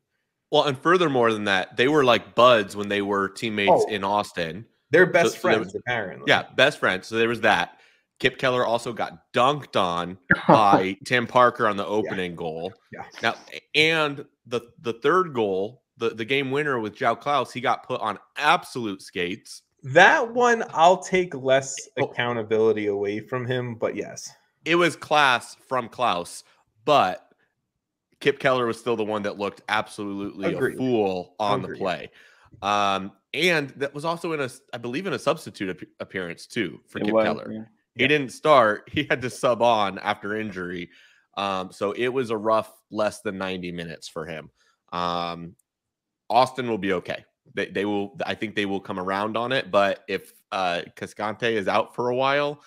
Well, and furthermore than that, they were like buds when they were teammates in Austin. They're best friends, apparently. Yeah, best friends. So there was that. Kip Keller also got dunked on by Tim Parker on the opening goal. Yeah. Now, and the third goal, the game winner with João Klaus, he got put on absolute skates. That one, I'll take less accountability away from him, but yes. It was class from Klaus, but Kip Keller was still the one that looked absolutely a fool on the play. And that was also I believe in a substitute appearance too for Kip Keller. Yeah. He didn't start. He had to sub on after injury. So it was a rough less than 90 minutes for him. Austin will be okay. They will. I think they will come around on it. But if Cascante is out for a while,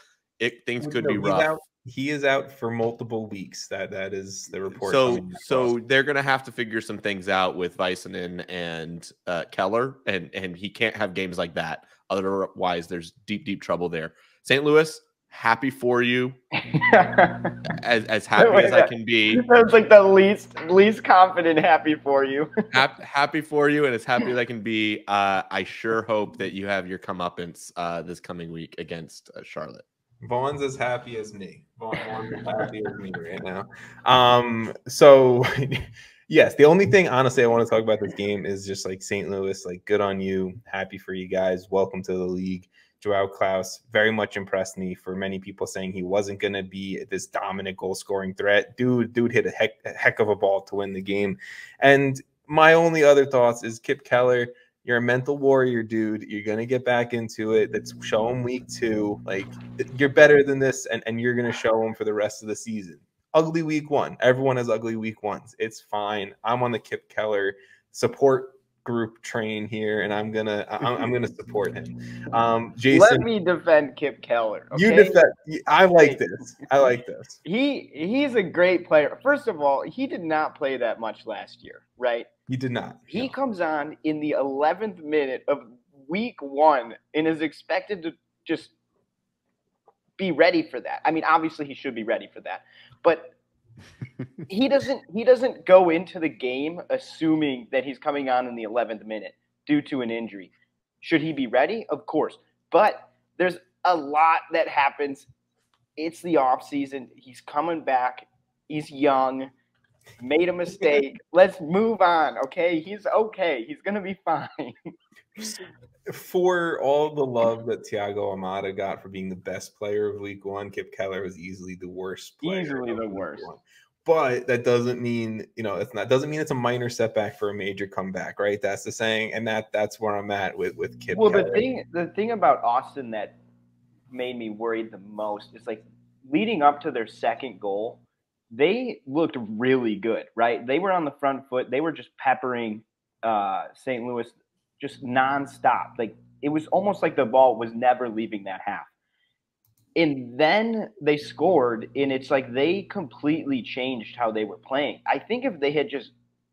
things could be rough. He is out for multiple weeks. That is the report. So they're going to have to figure some things out with Väisänen and Keller, and he can't have games like that. Otherwise, there's deep trouble there. St. Louis, happy for you. as happy as I can be. That's like the least confident happy for you. happy for you, and as happy as I can be. I sure hope that you have your comeuppance this coming week against Charlotte. Vaughn's as happy as me. Vaughn's as happy as me right now. So yes, the only thing honestly I want to talk about this game is just like St. Louis, like good on you. Happy for you guys. Welcome to the league. João Klaus very much impressed me. For many people saying he wasn't going to be this dominant goal scoring threat. Dude hit a heck of a ball to win the game. And my only other thoughts is Kip Keller. You're a mental warrior, dude. You're going to get back into it. That's show him week 2. Like, you're better than this, and you're going to show him for the rest of the season. Ugly week 1. Everyone has ugly week 1s. It's fine. I'm on the Kip Keller support group train here, and I'm gonna support him. Jason, let me defend Kip Keller. Okay? You defend. I like this. I like this. He's a great player. First of all, he did not play that much last year, right? He did not. He comes on in the 11th minute of week 1 and is expected to just be ready for that. I mean, obviously he should be ready for that, but he doesn't go into the game assuming that he's coming on in the 11th minute due to an injury. Should he be ready? Of course. But there's a lot that happens. It's the off season. He's coming back. He's young. Made a mistake. Let's move on, okay? He's okay. He's going to be fine. For all the love that Thiago Almada got for being the best player of week 1, Kip Keller was easily the worst player. Easily the worst. But that doesn't mean, doesn't mean it's a minor setback for a major comeback, right? That's the saying, and that's where I'm at with Kip Keller. The thing about Austin that made me worried the most is like leading up to their second goal, they looked really good, right? They were on the front foot. They were just peppering St. Louis just nonstop. Like it was almost like the ball was never leaving that half. And then they scored, and it's like they completely changed how they were playing. I think if they had just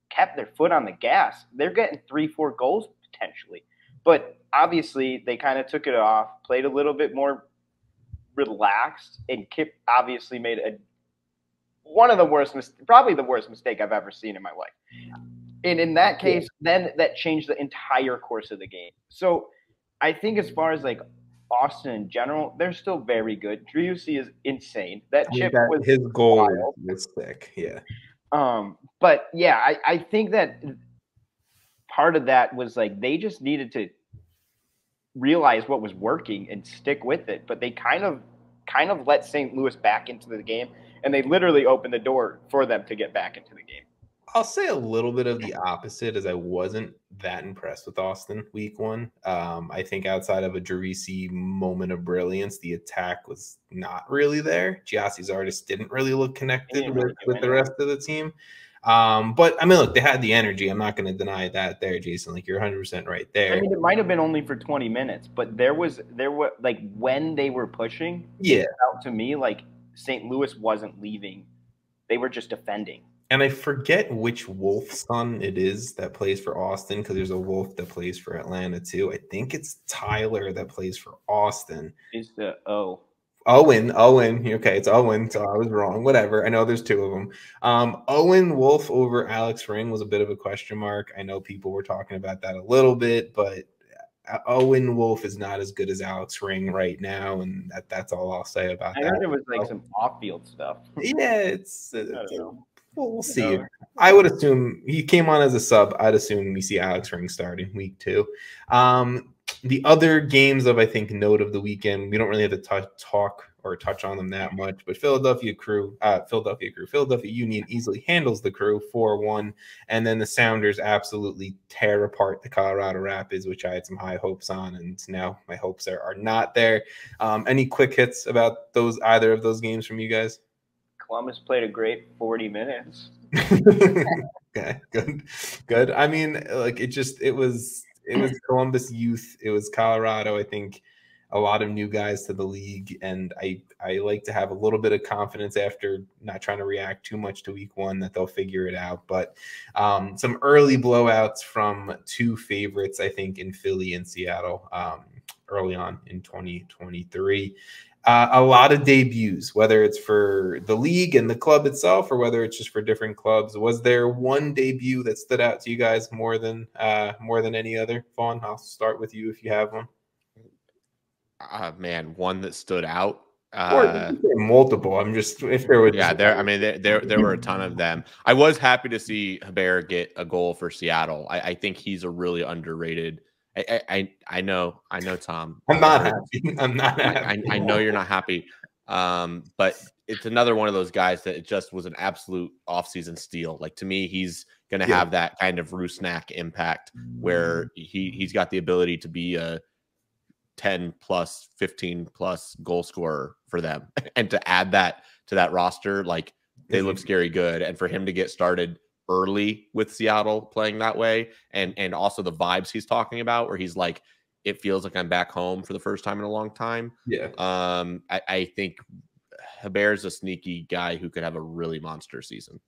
kept their foot on the gas, they're getting 3-4 goals potentially. But obviously, they kind of took it off, played a little bit more relaxed, and Kip obviously made probably the worst mistake I've ever seen in my life. And in that case, then that changed the entire course of the game. So I think as far as like Austin in general, they're still very good. Driussi is insane. That chip was his goal was sick. Yeah. But yeah, I think that part of that was like they just needed to realize what was working and stick with it. But they kind of let St. Louis back into the game, and they literally opened the door for them to get back into the game. I'll say a little bit of the opposite, as I wasn't that impressed with Austin week 1. I think outside of a Driussi moment of brilliance, the attack was not really there. Giassi's artists didn't really look connected with the rest of the team. But I mean, look, they had the energy. I'm not going to deny that there, Jason. Like, you're 100% right there. I mean, it might have been only for 20 minutes, but there were like when they were pushing, it felt to me like St. Louis wasn't leaving. They were just defending. And I forget which Wolf son it is that plays for Austin, because there's a Wolf that plays for Atlanta too. I think it's Tyler that plays for Austin. Is the Owen. Okay, it's Owen, so I was wrong. Whatever. I know there's 2 of them. Owen Wolf over Alex Ring was a bit of a question mark. I know people were talking about that a little bit, but Owen Wolf is not as good as Alex Ring right now, and that's all I'll say about that. I heard it was like some off-field stuff. Yeah, I don't know. We'll see. I would assume he came on as a sub. I'd assume we see Alex Ring starting week 2. The other games of, I think, note of the weekend, we don't really have to talk or touch on them that much, but Philadelphia Union easily handles the Crew 4-1, and then the Sounders absolutely tear apart the Colorado Rapids, which I had some high hopes on, and now my hopes are not there. Any quick hits about either of those games from you guys? Columbus played a great 40 minutes. Okay, good. I mean, like it was Columbus youth. It was Colorado. I think a lot of new guys to the league, and I like to have a little bit of confidence after not trying to react too much to week 1 that they'll figure it out. But some early blowouts from 2 favorites, I think, in Philly and Seattle early on in 2023. A lot of debuts, whether it's for the league and the club itself or whether it's just for different clubs. Was there one debut that stood out to you guys more than any other? Vaughn, I'll start with you if you have one. Man, one that stood out. Or multiple. I'm just if there was. Yeah, there were a ton of them. I was happy to see Hebert get a goal for Seattle. I think he's a really underrated. I know, Tom. I'm not happy. I'm not happy. I know you're not happy. But it's another one of those guys that it just was an absolute offseason steal. Like, to me, he's going to have that kind of Rusnak impact where he's got the ability to be a 10 plus 15 plus goal scorer for them. And to add that to that roster, like, they look scary good. And for him to get started early with Seattle playing that way, and also the vibes he's talking about where he's like, it feels like I'm back home for the first time in a long time. Yeah. I think Hebert's a sneaky guy who could have a really monster season.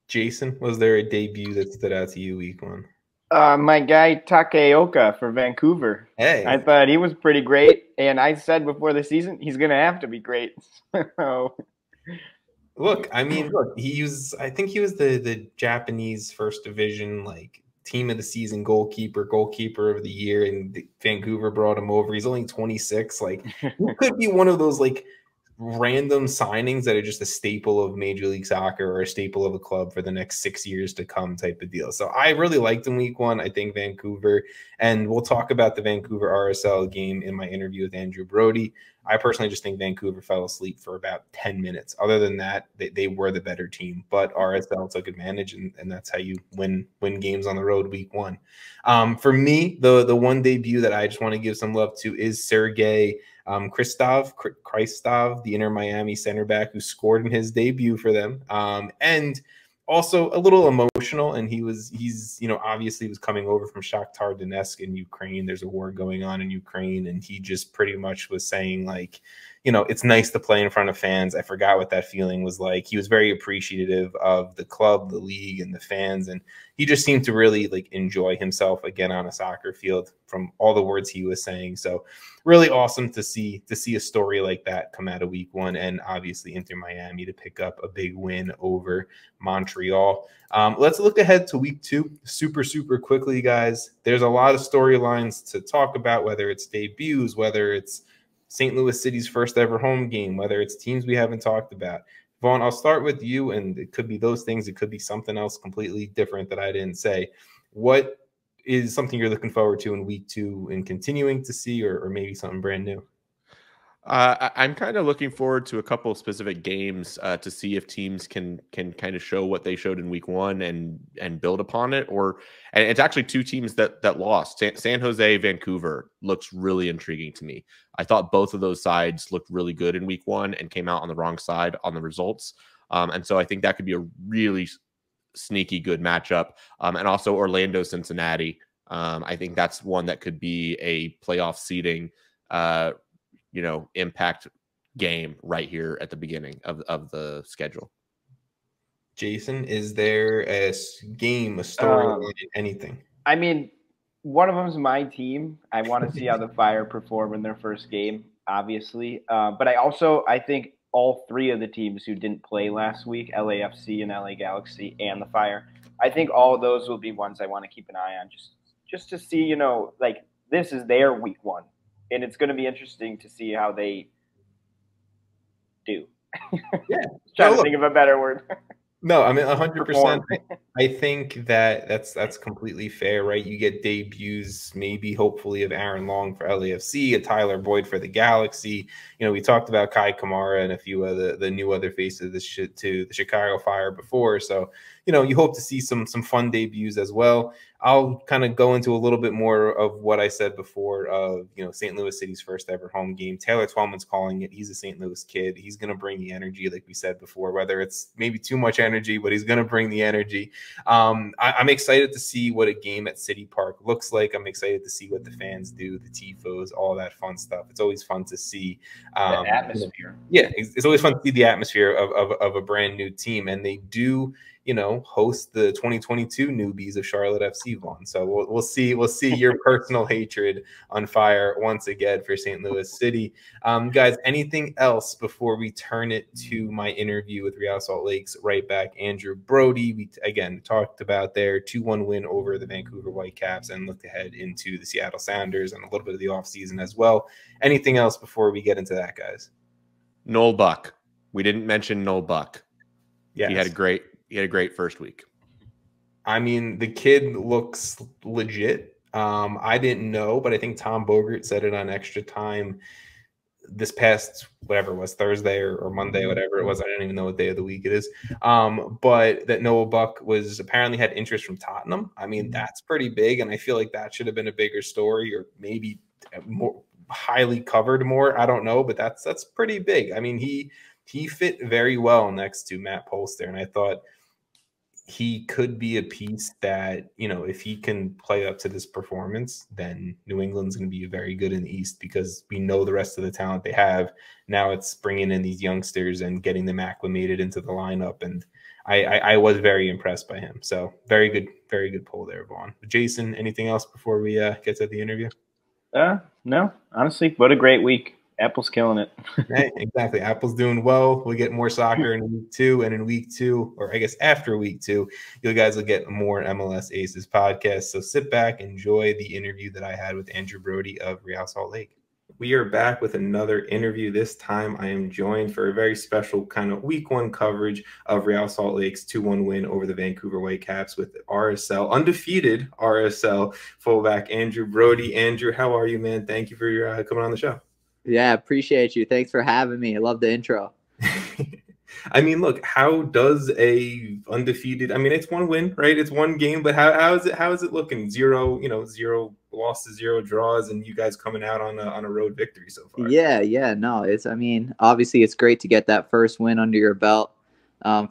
Jason, was there a debut that stood out to you week 1? My guy Takeoka for Vancouver. Hey, I thought he was pretty great, and I said before the season he's going to have to be great. Look, I mean, I think he was the Japanese first division, like, team of the season goalkeeper of the year, and Vancouver brought him over. He's only 26. Like, he could be one of those, like, random signings that are just a staple of Major League Soccer or a staple of a club for the next 6 years to come type of deal. So I really liked him week 1. I think Vancouver, and we'll talk about the Vancouver RSL game in my interview with Andrew Brody. I personally just think Vancouver fell asleep for about 10 minutes. Other than that, they were the better team, but RSL took advantage, and that's how you win games on the road week 1. For me, the one debut that I just want to give some love to is Sergei Kristov, the Inter Miami center back who scored in his debut for them. And also a little emotional, and he's obviously was coming over from Shakhtar Donetsk in Ukraine. There's a war going on in Ukraine, and he just pretty much was saying, like, it's nice to play in front of fans. I forgot what that feeling was like. He was very appreciative of the club, the league, and the fans, and he just seemed to really, like, enjoy himself again on a soccer field from all the words he was saying. So really awesome to see a story like that come out of week 1, and obviously Inter Miami to pick up a big win over Montreal. Let's look ahead to week 2 super quickly, guys. There's a lot of storylines to talk about, whether it's debuts, whether it's St. Louis City's first ever home game, whether it's teams we haven't talked about. Vaughn, I'll start with you, and it could be those things. It could be something else completely different that I didn't say. What is something you're looking forward to in week 2 and continuing to see, or maybe something brand new? I'm kind of looking forward to a couple of specific games to see if teams can kind of show what they showed in week 1 and build upon it. And it's actually 2 teams that lost. San Jose, Vancouver looks really intriguing to me. I thought both of those sides looked really good in week 1 and came out on the wrong side on the results. And so I think that could be a really sneaky good matchup. And also Orlando, Cincinnati. I think that's one that could be a playoff seeding impact game right here at the beginning of the schedule. Jason, is there a game, a story, anything? I mean, one of them is my team. I want to see how the Fire perform in their first game, obviously. But I think all 3 of the teams who didn't play last week, LAFC and LA Galaxy and the Fire, I think all of those will be ones I want to keep an eye on just to see, like, this is their week one, and it's going to be interesting to see how they do. Yeah, Trying to think of a better word. No, I mean 100%. I think that's completely fair, right? You get debuts, maybe hopefully of Aaron Long for LAFC, a Tyler Boyd for the Galaxy. You know, we talked about Kai Kamara and a few of the new other faces to the Chicago Fire before. So, you know, you hope to see some fun debuts as well. I'll kind of go into a little bit more of what I said before of, you know, St. Louis City's first ever home game. Taylor Twellman's calling it. He's a St. Louis kid. He's going to bring the energy, like we said before, whether it's maybe too much energy, but he's going to bring the energy. I'm excited to see what a game at City Park looks like. I'm excited to see what the fans do, the tifos, all that fun stuff. It's always fun to see the atmosphere. Yeah, it's always fun to see the atmosphere of a brand new team, and they do, you know, host the 2022 newbies of Charlotte FC, Vaughn. So we'll see your personal hatred on fire once again for St. Louis City. Guys, anything else before we turn it to my interview with Real Salt Lake's right back, Andrew Brody? We, again, talked about their 2-1 win over the Vancouver Whitecaps and looked ahead into the Seattle Sounders and a little bit of the offseason as well. Anything else before we get into that, guys? Noel Buck. We didn't mention Noel Buck. Yeah, He had a great first week. I mean, the kid looks legit. I didn't know, but I think Tom Bogert said it on Extra Time this past, whatever it was, Thursday or Monday, whatever it was. I don't even know what day of the week it is. But that Noah Buck was apparently had interest from Tottenham. I mean, that's pretty big, and I feel like that should have been a bigger story, or maybe more highly covered more. I don't know, but that's pretty big. I mean, he fit very well next to Matt Polster, and I thought he could be a piece that, you know, if he can play up to this performance, then New England's going to be very good in the East, because we know the rest of the talent they have. Now it's bringing in these youngsters and getting them acclimated into the lineup. And I was very impressed by him. So very good pull there, Vaughn. Jason, anything else before we get to the interview? No, honestly, what a great week. Apple's killing it. Right, exactly. Apple's doing well. We'll get more soccer in week 2, and in week 2, or I guess after week 2, you guys will get more MLS Aces podcast. So sit back, enjoy the interview that I had with Andrew Brody of Real Salt Lake. We are back with another interview. This time I am joined for a very special kind of week 1 coverage of Real Salt Lake's 2-1 win over the Vancouver Whitecaps with RSL, undefeated RSL fullback Andrew Brody. Andrew, how are you, man? Thank you for coming on the show. Yeah, appreciate you. Thanks for having me. I love the intro. I mean, look, how does a undefeated, I mean, it's 1 win, right? It's 1 game, but how is it looking? 0 losses, 0 draws, and you guys coming out on a road victory so far. Yeah, no, I mean, obviously it's great to get that first win under your belt.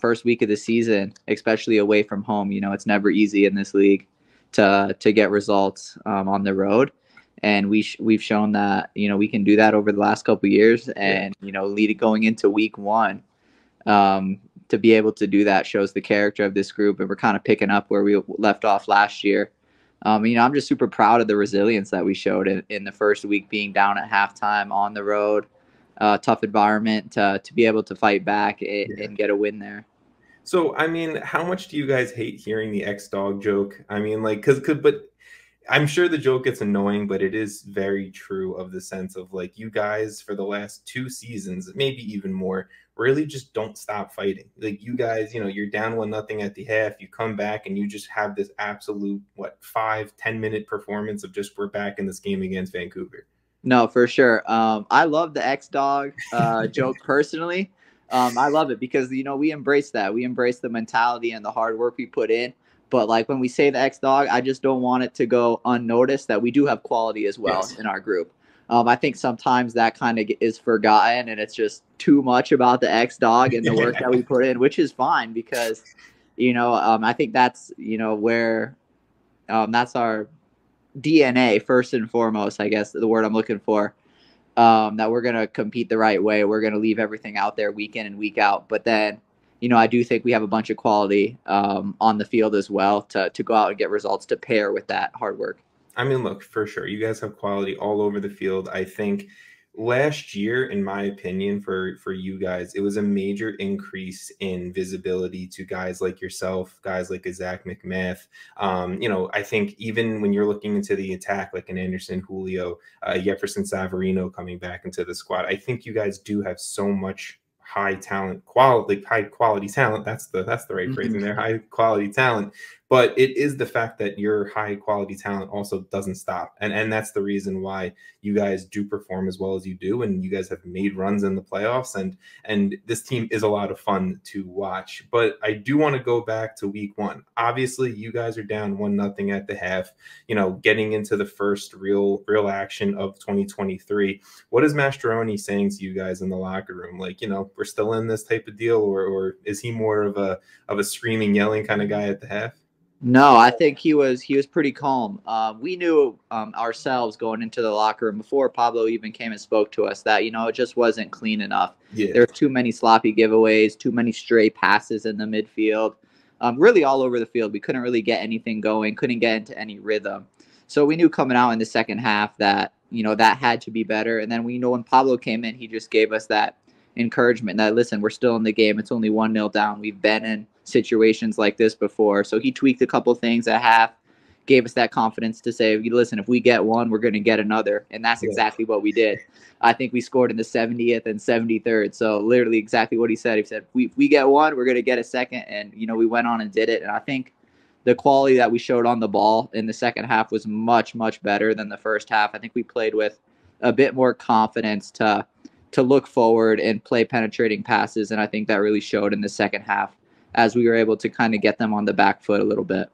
First week of the season, especially away from home. You know, it's never easy in this league to get results on the road. And we've shown that, you know, we can do that over the last couple of years, and, you know, going into week 1, to be able to do that shows the character of this group. And we're kind of picking up where we left off last year. You know, I'm just super proud of the resilience that we showed in the first week, being down at halftime on the road, tough environment to be able to fight back and get a win there. So, I mean, how much do you guys hate hearing the X-Dog joke? I mean, like, but I'm sure the joke gets annoying, but it is very true of the sense of, like, you guys for the last 2 seasons, maybe even more, really just don't stop fighting. Like, you guys, you know, you're down 1-0 at the half, you come back and you just have this absolute 5-10 minute performance of just, we're back in this game against Vancouver. No, for sure. I love the X-Dog joke personally. I love it because, you know, we embrace that. We embrace the mentality and the hard work we put in. But, like, when we say the X-Dog, I just don't want it to go unnoticed that we do have quality as well in our group. I think sometimes that kind of is forgotten, and it's just too much about the X-Dog and the work that we put in, which is fine because, you know, I think that's, you know, where that's our DNA first and foremost, I guess, the word I'm looking for, that we're going to compete the right way. We're going to leave everything out there week in and week out. But then, you know, I do think we have a bunch of quality on the field as well to go out and get results to pair with that hard work. I mean, look, for sure, you guys have quality all over the field. I think last year, in my opinion, for you guys, it was a major increase in visibility to guys like yourself, guys like a Zach McMath. I think even when you're looking into the attack, like an Anderson, Julio, Jefferson Savarino coming back into the squad, I think you guys do have so much high quality talent. That's the right phrase in there. High quality talent. But it is the fact that your high quality talent also doesn't stop. And that's the reason why you guys do perform as well as you do. And you guys have made runs in the playoffs. And this team is a lot of fun to watch. But I do want to go back to week one. Obviously, you guys are down 1-0 at the half, getting into the first real action of 2023. What is Mastroeni saying to you guys in the locker room? Like, we're still in this type of deal, or is he more of a screaming, yelling kind of guy at the half? No, I think he was pretty calm. We knew ourselves going into the locker room before Pablo even came and spoke to us that, it just wasn't clean enough. Yeah. There were too many sloppy giveaways, too many stray passes in the midfield, really all over the field. We couldn't really get anything going, couldn't get into any rhythm. So we knew coming out in the second half that, that had to be better. And then when Pablo came in, he just gave us that encouragement that, listen, we're still in the game. It's only 1-0 down. We've been in situations like this before. So he tweaked a couple things at half, gave us that confidence to say, listen, if we get one, we're going to get another. And that's exactly what we did. I think we scored in the 70th and 73rd. So literally exactly what he said. He said, if we get one, we're going to get a second. And, we went on and did it. And I think the quality that we showed on the ball in the second half was much, much better than the first half. I think we played with a bit more confidence to look forward and play penetrating passes. And I think that really showed in the second half as we were able to kind of get them on the back foot a little bit.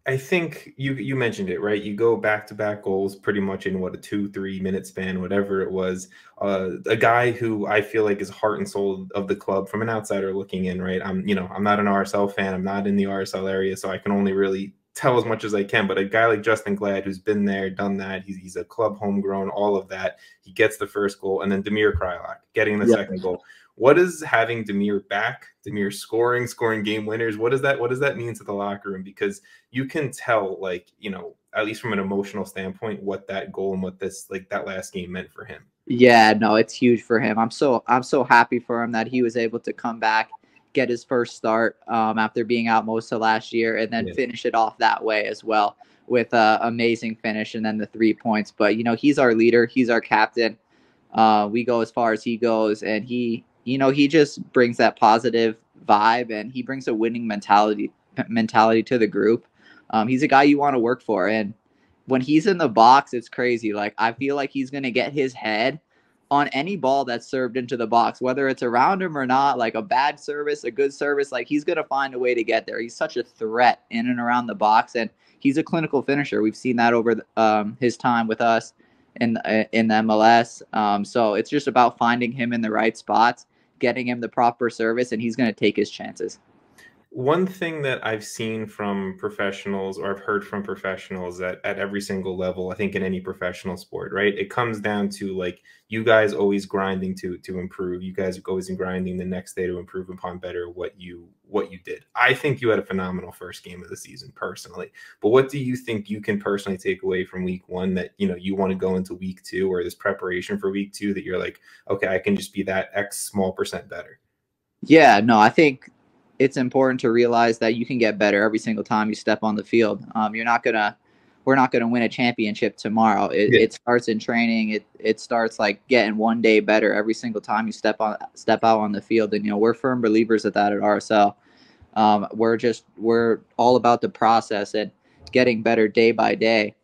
I think you mentioned it, right? You go back-to-back goals pretty much in a 2-3 minute span, whatever it was. A guy who I feel like is heart and soul of the club from an outsider looking in, right? I'm not an RSL fan. I'm not in the RSL area, so I can only really tell as much as I can. But a guy like Justin Glad, who's been there, done that, he's a club homegrown, all of that. He gets the first goal, and then Damir Kreilach getting the second goal. What is having Damir back, Damir scoring game winners? What does that mean to the locker room? Because you can tell, at least from an emotional standpoint, what that goal and what that last game meant for him. Yeah, no, it's huge for him. I'm so happy for him that he was able to come back, get his first start after being out most of last year, and then finish it off that way as well with an amazing finish and then the 3 points. But, he's our leader. He's our captain. We go as far as he goes, and he just brings that positive vibe, and he brings a winning mentality to the group. He's a guy you want to work for. And when he's in the box, it's crazy. Like, I feel like he's going to get his head on any ball that's served into the box, whether it's around him or not, like a bad service, a good service, like he's going to find a way to get there. He's such a threat in and around the box, and he's a clinical finisher. We've seen that over his time with us in the MLS. So it's just about finding him in the right spots, getting him the proper service, and he's going to take his chances. One thing that I've seen from professionals, or I've heard from professionals at every single level, I think in any professional sport, right? It comes down to you guys always grinding to improve. You guys are always grinding the next day to improve upon better what you did. I think you had a phenomenal first game of the season personally, but what do you think you can personally take away from week one that, you want to go into week two, or this preparation for week two, that you're like, okay, I can just be that X small % better? Yeah, no, I think it's important to realize that you can get better every single time you step on the field. We're not gonna win a championship tomorrow. It starts in training. It starts getting one day better every single time you step out on the field. And we're firm believers of that at RSL. We're all about the process and getting better day by day.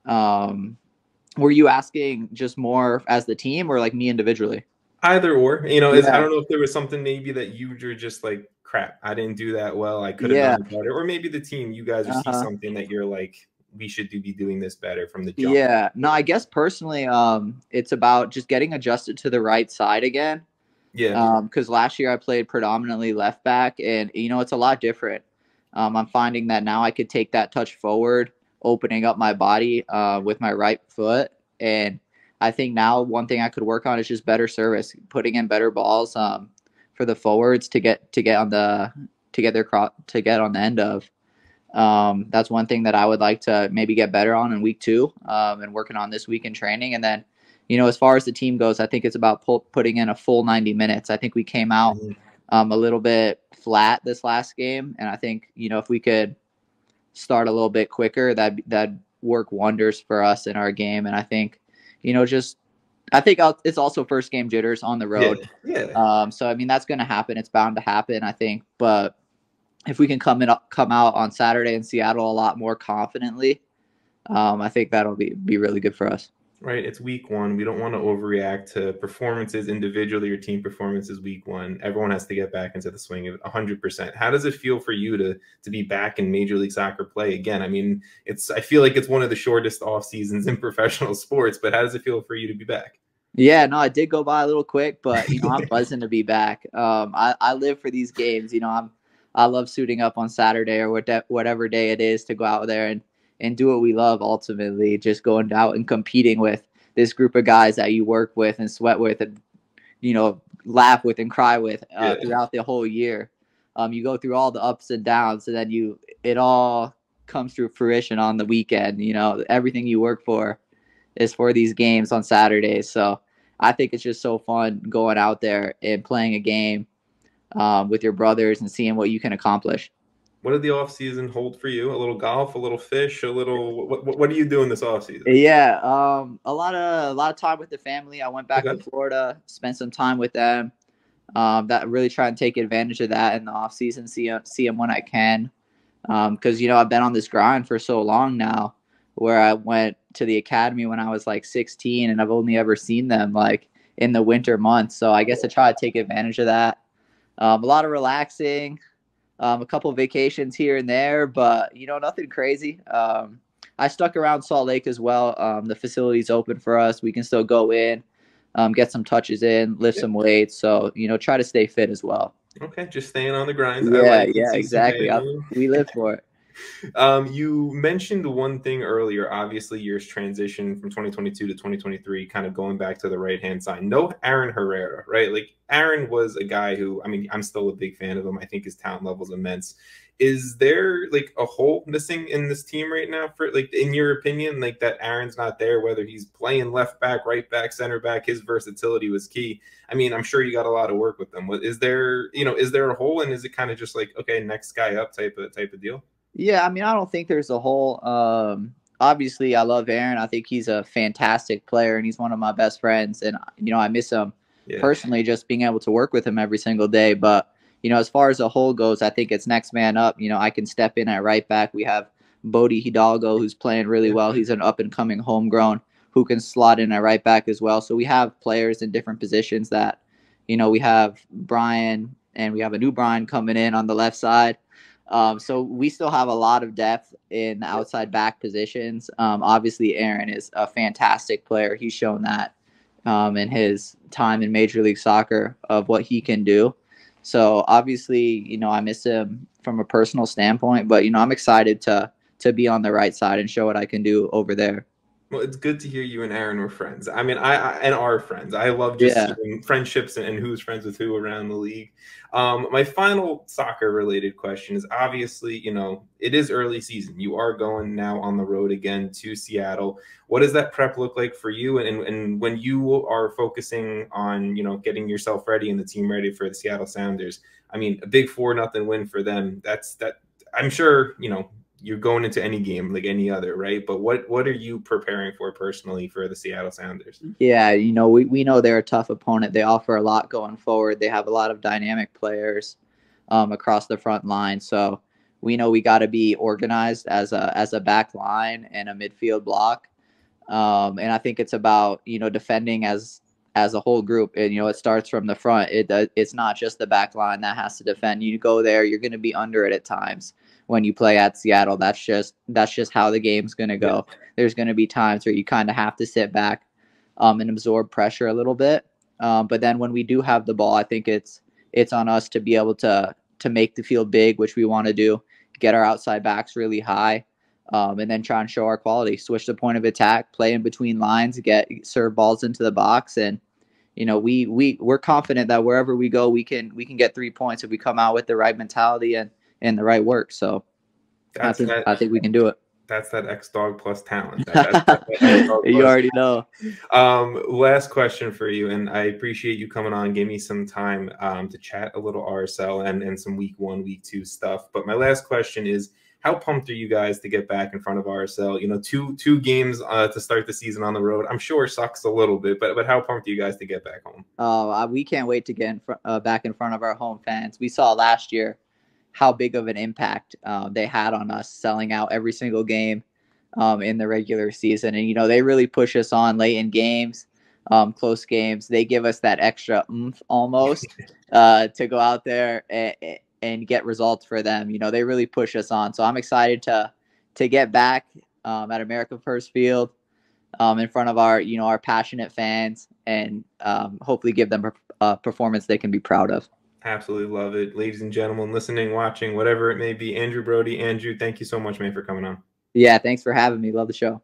Were you asking just more as the team, or me individually? Either or, I don't know if there was something maybe that you were just like, crap, I didn't do that well, I could have done it better. Or maybe the team, you guys see something that you're like, we should be doing this better from the jump. Yeah, no, I guess personally, it's about just getting adjusted to the right side again. Yeah. Because last year I played predominantly left back, and it's a lot different. I'm finding that now I could take that touch forward, opening up my body with my right foot. And I think now one thing I could work on is just better service, putting in better balls for the forwards to get on the end of. That's one thing that I would like to maybe get better on in week two, and working on this week in training. And then, as far as the team goes, I think it's about putting in a full 90 minutes. I think we came out a little bit flat this last game, and I think if we could start a little bit quicker, that'd work wonders for us in our game. And I think it's also first game jitters on the road. So I mean that's going to happen. It's bound to happen, I think. But if we can come out on Saturday in Seattle a lot more confidently, I think that'll be really good for us. Right. It's week one. We don't want to overreact to performances individually or team performances week one. Everyone has to get back into the swing of 100%. How does it feel for you to be back in Major League Soccer play again? I mean, I feel like it's one of the shortest off seasons in professional sports, but how does it feel for you to be back? Yeah, no, it did go by a little quick, but I'm buzzing to be back. I live for these games. I love suiting up on Saturday or whatever day it is to go out there and do what we love. Ultimately, just going out and competing with this group of guys that you work with and sweat with and laugh with and cry with throughout the whole year. You go through all the ups and downs, and then it all comes to fruition on the weekend. Everything you work for is for these games on Saturdays. So I think it's just so fun going out there and playing a game with your brothers and seeing what you can accomplish. What did the off season hold for you? A little golf, a little fish, a little. What are you doing this off season? Yeah, a lot of time with the family. I went back to Florida, spent some time with them. That really try and take advantage of that in the off season. See them when I can, because I've been on this grind for so long now. Where I went to the academy when I was like 16, and I've only ever seen them like in the winter months. So I guess I try to take advantage of that. A lot of relaxing, a couple of vacations here and there, but nothing crazy. I stuck around Salt Lake as well. The facility's open for us. We can still go in, get some touches in, lift some weights. So try to stay fit as well. Okay, just staying on the grind. Yeah, exactly. We live for it. You mentioned one thing earlier. Obviously, yours transition from 2022 to 2023, kind of going back to the right-hand side. No Aaron Herrera, right? Like Aaron was a guy who, I mean, I'm still a big fan of him. I think his talent level is immense. Is there like a hole missing in this team right now for, like, in your opinion, like that Aaron's not there, whether he's playing left back, right back, center back, his versatility was key. I mean, I'm sure you got a lot of work with them. Is there a hole, and is it kind of just like, okay, next guy up type of deal? Yeah, I mean, I don't think there's a hole. Obviously, I love Aaron. I think he's a fantastic player, and he's one of my best friends. And, I miss him personally, just being able to work with him every single day. But, as far as the hole goes, I think it's next man up. I can step in at right back. We have Bodie Hidalgo, who's playing really well. He's an up-and-coming homegrown who can slot in at right back as well. So we have players in different positions that, we have Brian, and we have a new Brian coming in on the left side. So we still have a lot of depth in the outside back positions. Obviously, Aaron is a fantastic player. He's shown that in his time in Major League Soccer of what he can do. So obviously, I miss him from a personal standpoint, but, I'm excited to be on the right side and show what I can do over there. Well, it's good to hear you and Aaron were friends. I mean, I and our friends. I love just seeing friendships and who's friends with who around the league. My final soccer-related question is, obviously, it is early season. You are going now on the road again to Seattle. What does that prep look like for you? And when you are focusing on, getting yourself ready and the team ready for the Seattle Sounders, I mean, a big 4-0 win for them. That I'm sure, you're going into any game like any other, right? But what are you preparing for personally for the Seattle Sounders? Yeah, we know they're a tough opponent. They offer a lot going forward. They have a lot of dynamic players across the front line. So we know we got to be organized as a back line and a midfield block. And I think it's about, defending as a whole group. And, it starts from the front. It's not just the back line that has to defend. You go there, you're going to be under it at times. When you play at Seattle, that's just how the game's going to go. Yeah. There's going to be times where you kind of have to sit back and absorb pressure a little bit. But then when we do have the ball, I think it's on us to be able to make the field big, which we want to do, get our outside backs really high, and then try and show our quality, switch the point of attack, play in between lines, serve balls into the box. And, we're confident that wherever we go, we can get 3 points if we come out with the right mentality and the right work. So I think we can do it. That's that X-Dog plus talent. That's You already know. Last question for you, and I appreciate you coming on. Give me some time to chat a little RSL and some week 1, week 2 stuff. But my last question is, how pumped are you guys to get back in front of RSL? You know, two games to start the season on the road. I'm sure sucks a little bit, but how pumped are you guys to get back home? Oh, we can't wait to get back in front of our home fans. We saw last year how big of an impact they had on us, selling out every single game in the regular season. And, you know, they really push us on late in games, close games. They give us that extra oomph almost to go out there and get results for them. You know, they really push us on. So I'm excited to get back at America First Field in front of our, you know, our passionate fans, and hopefully give them a performance they can be proud of. Absolutely love it. Ladies and gentlemen, listening, watching, whatever it may be, Andrew Brody. Andrew, thank you so much, man, for coming on. Yeah, thanks for having me. Love the show.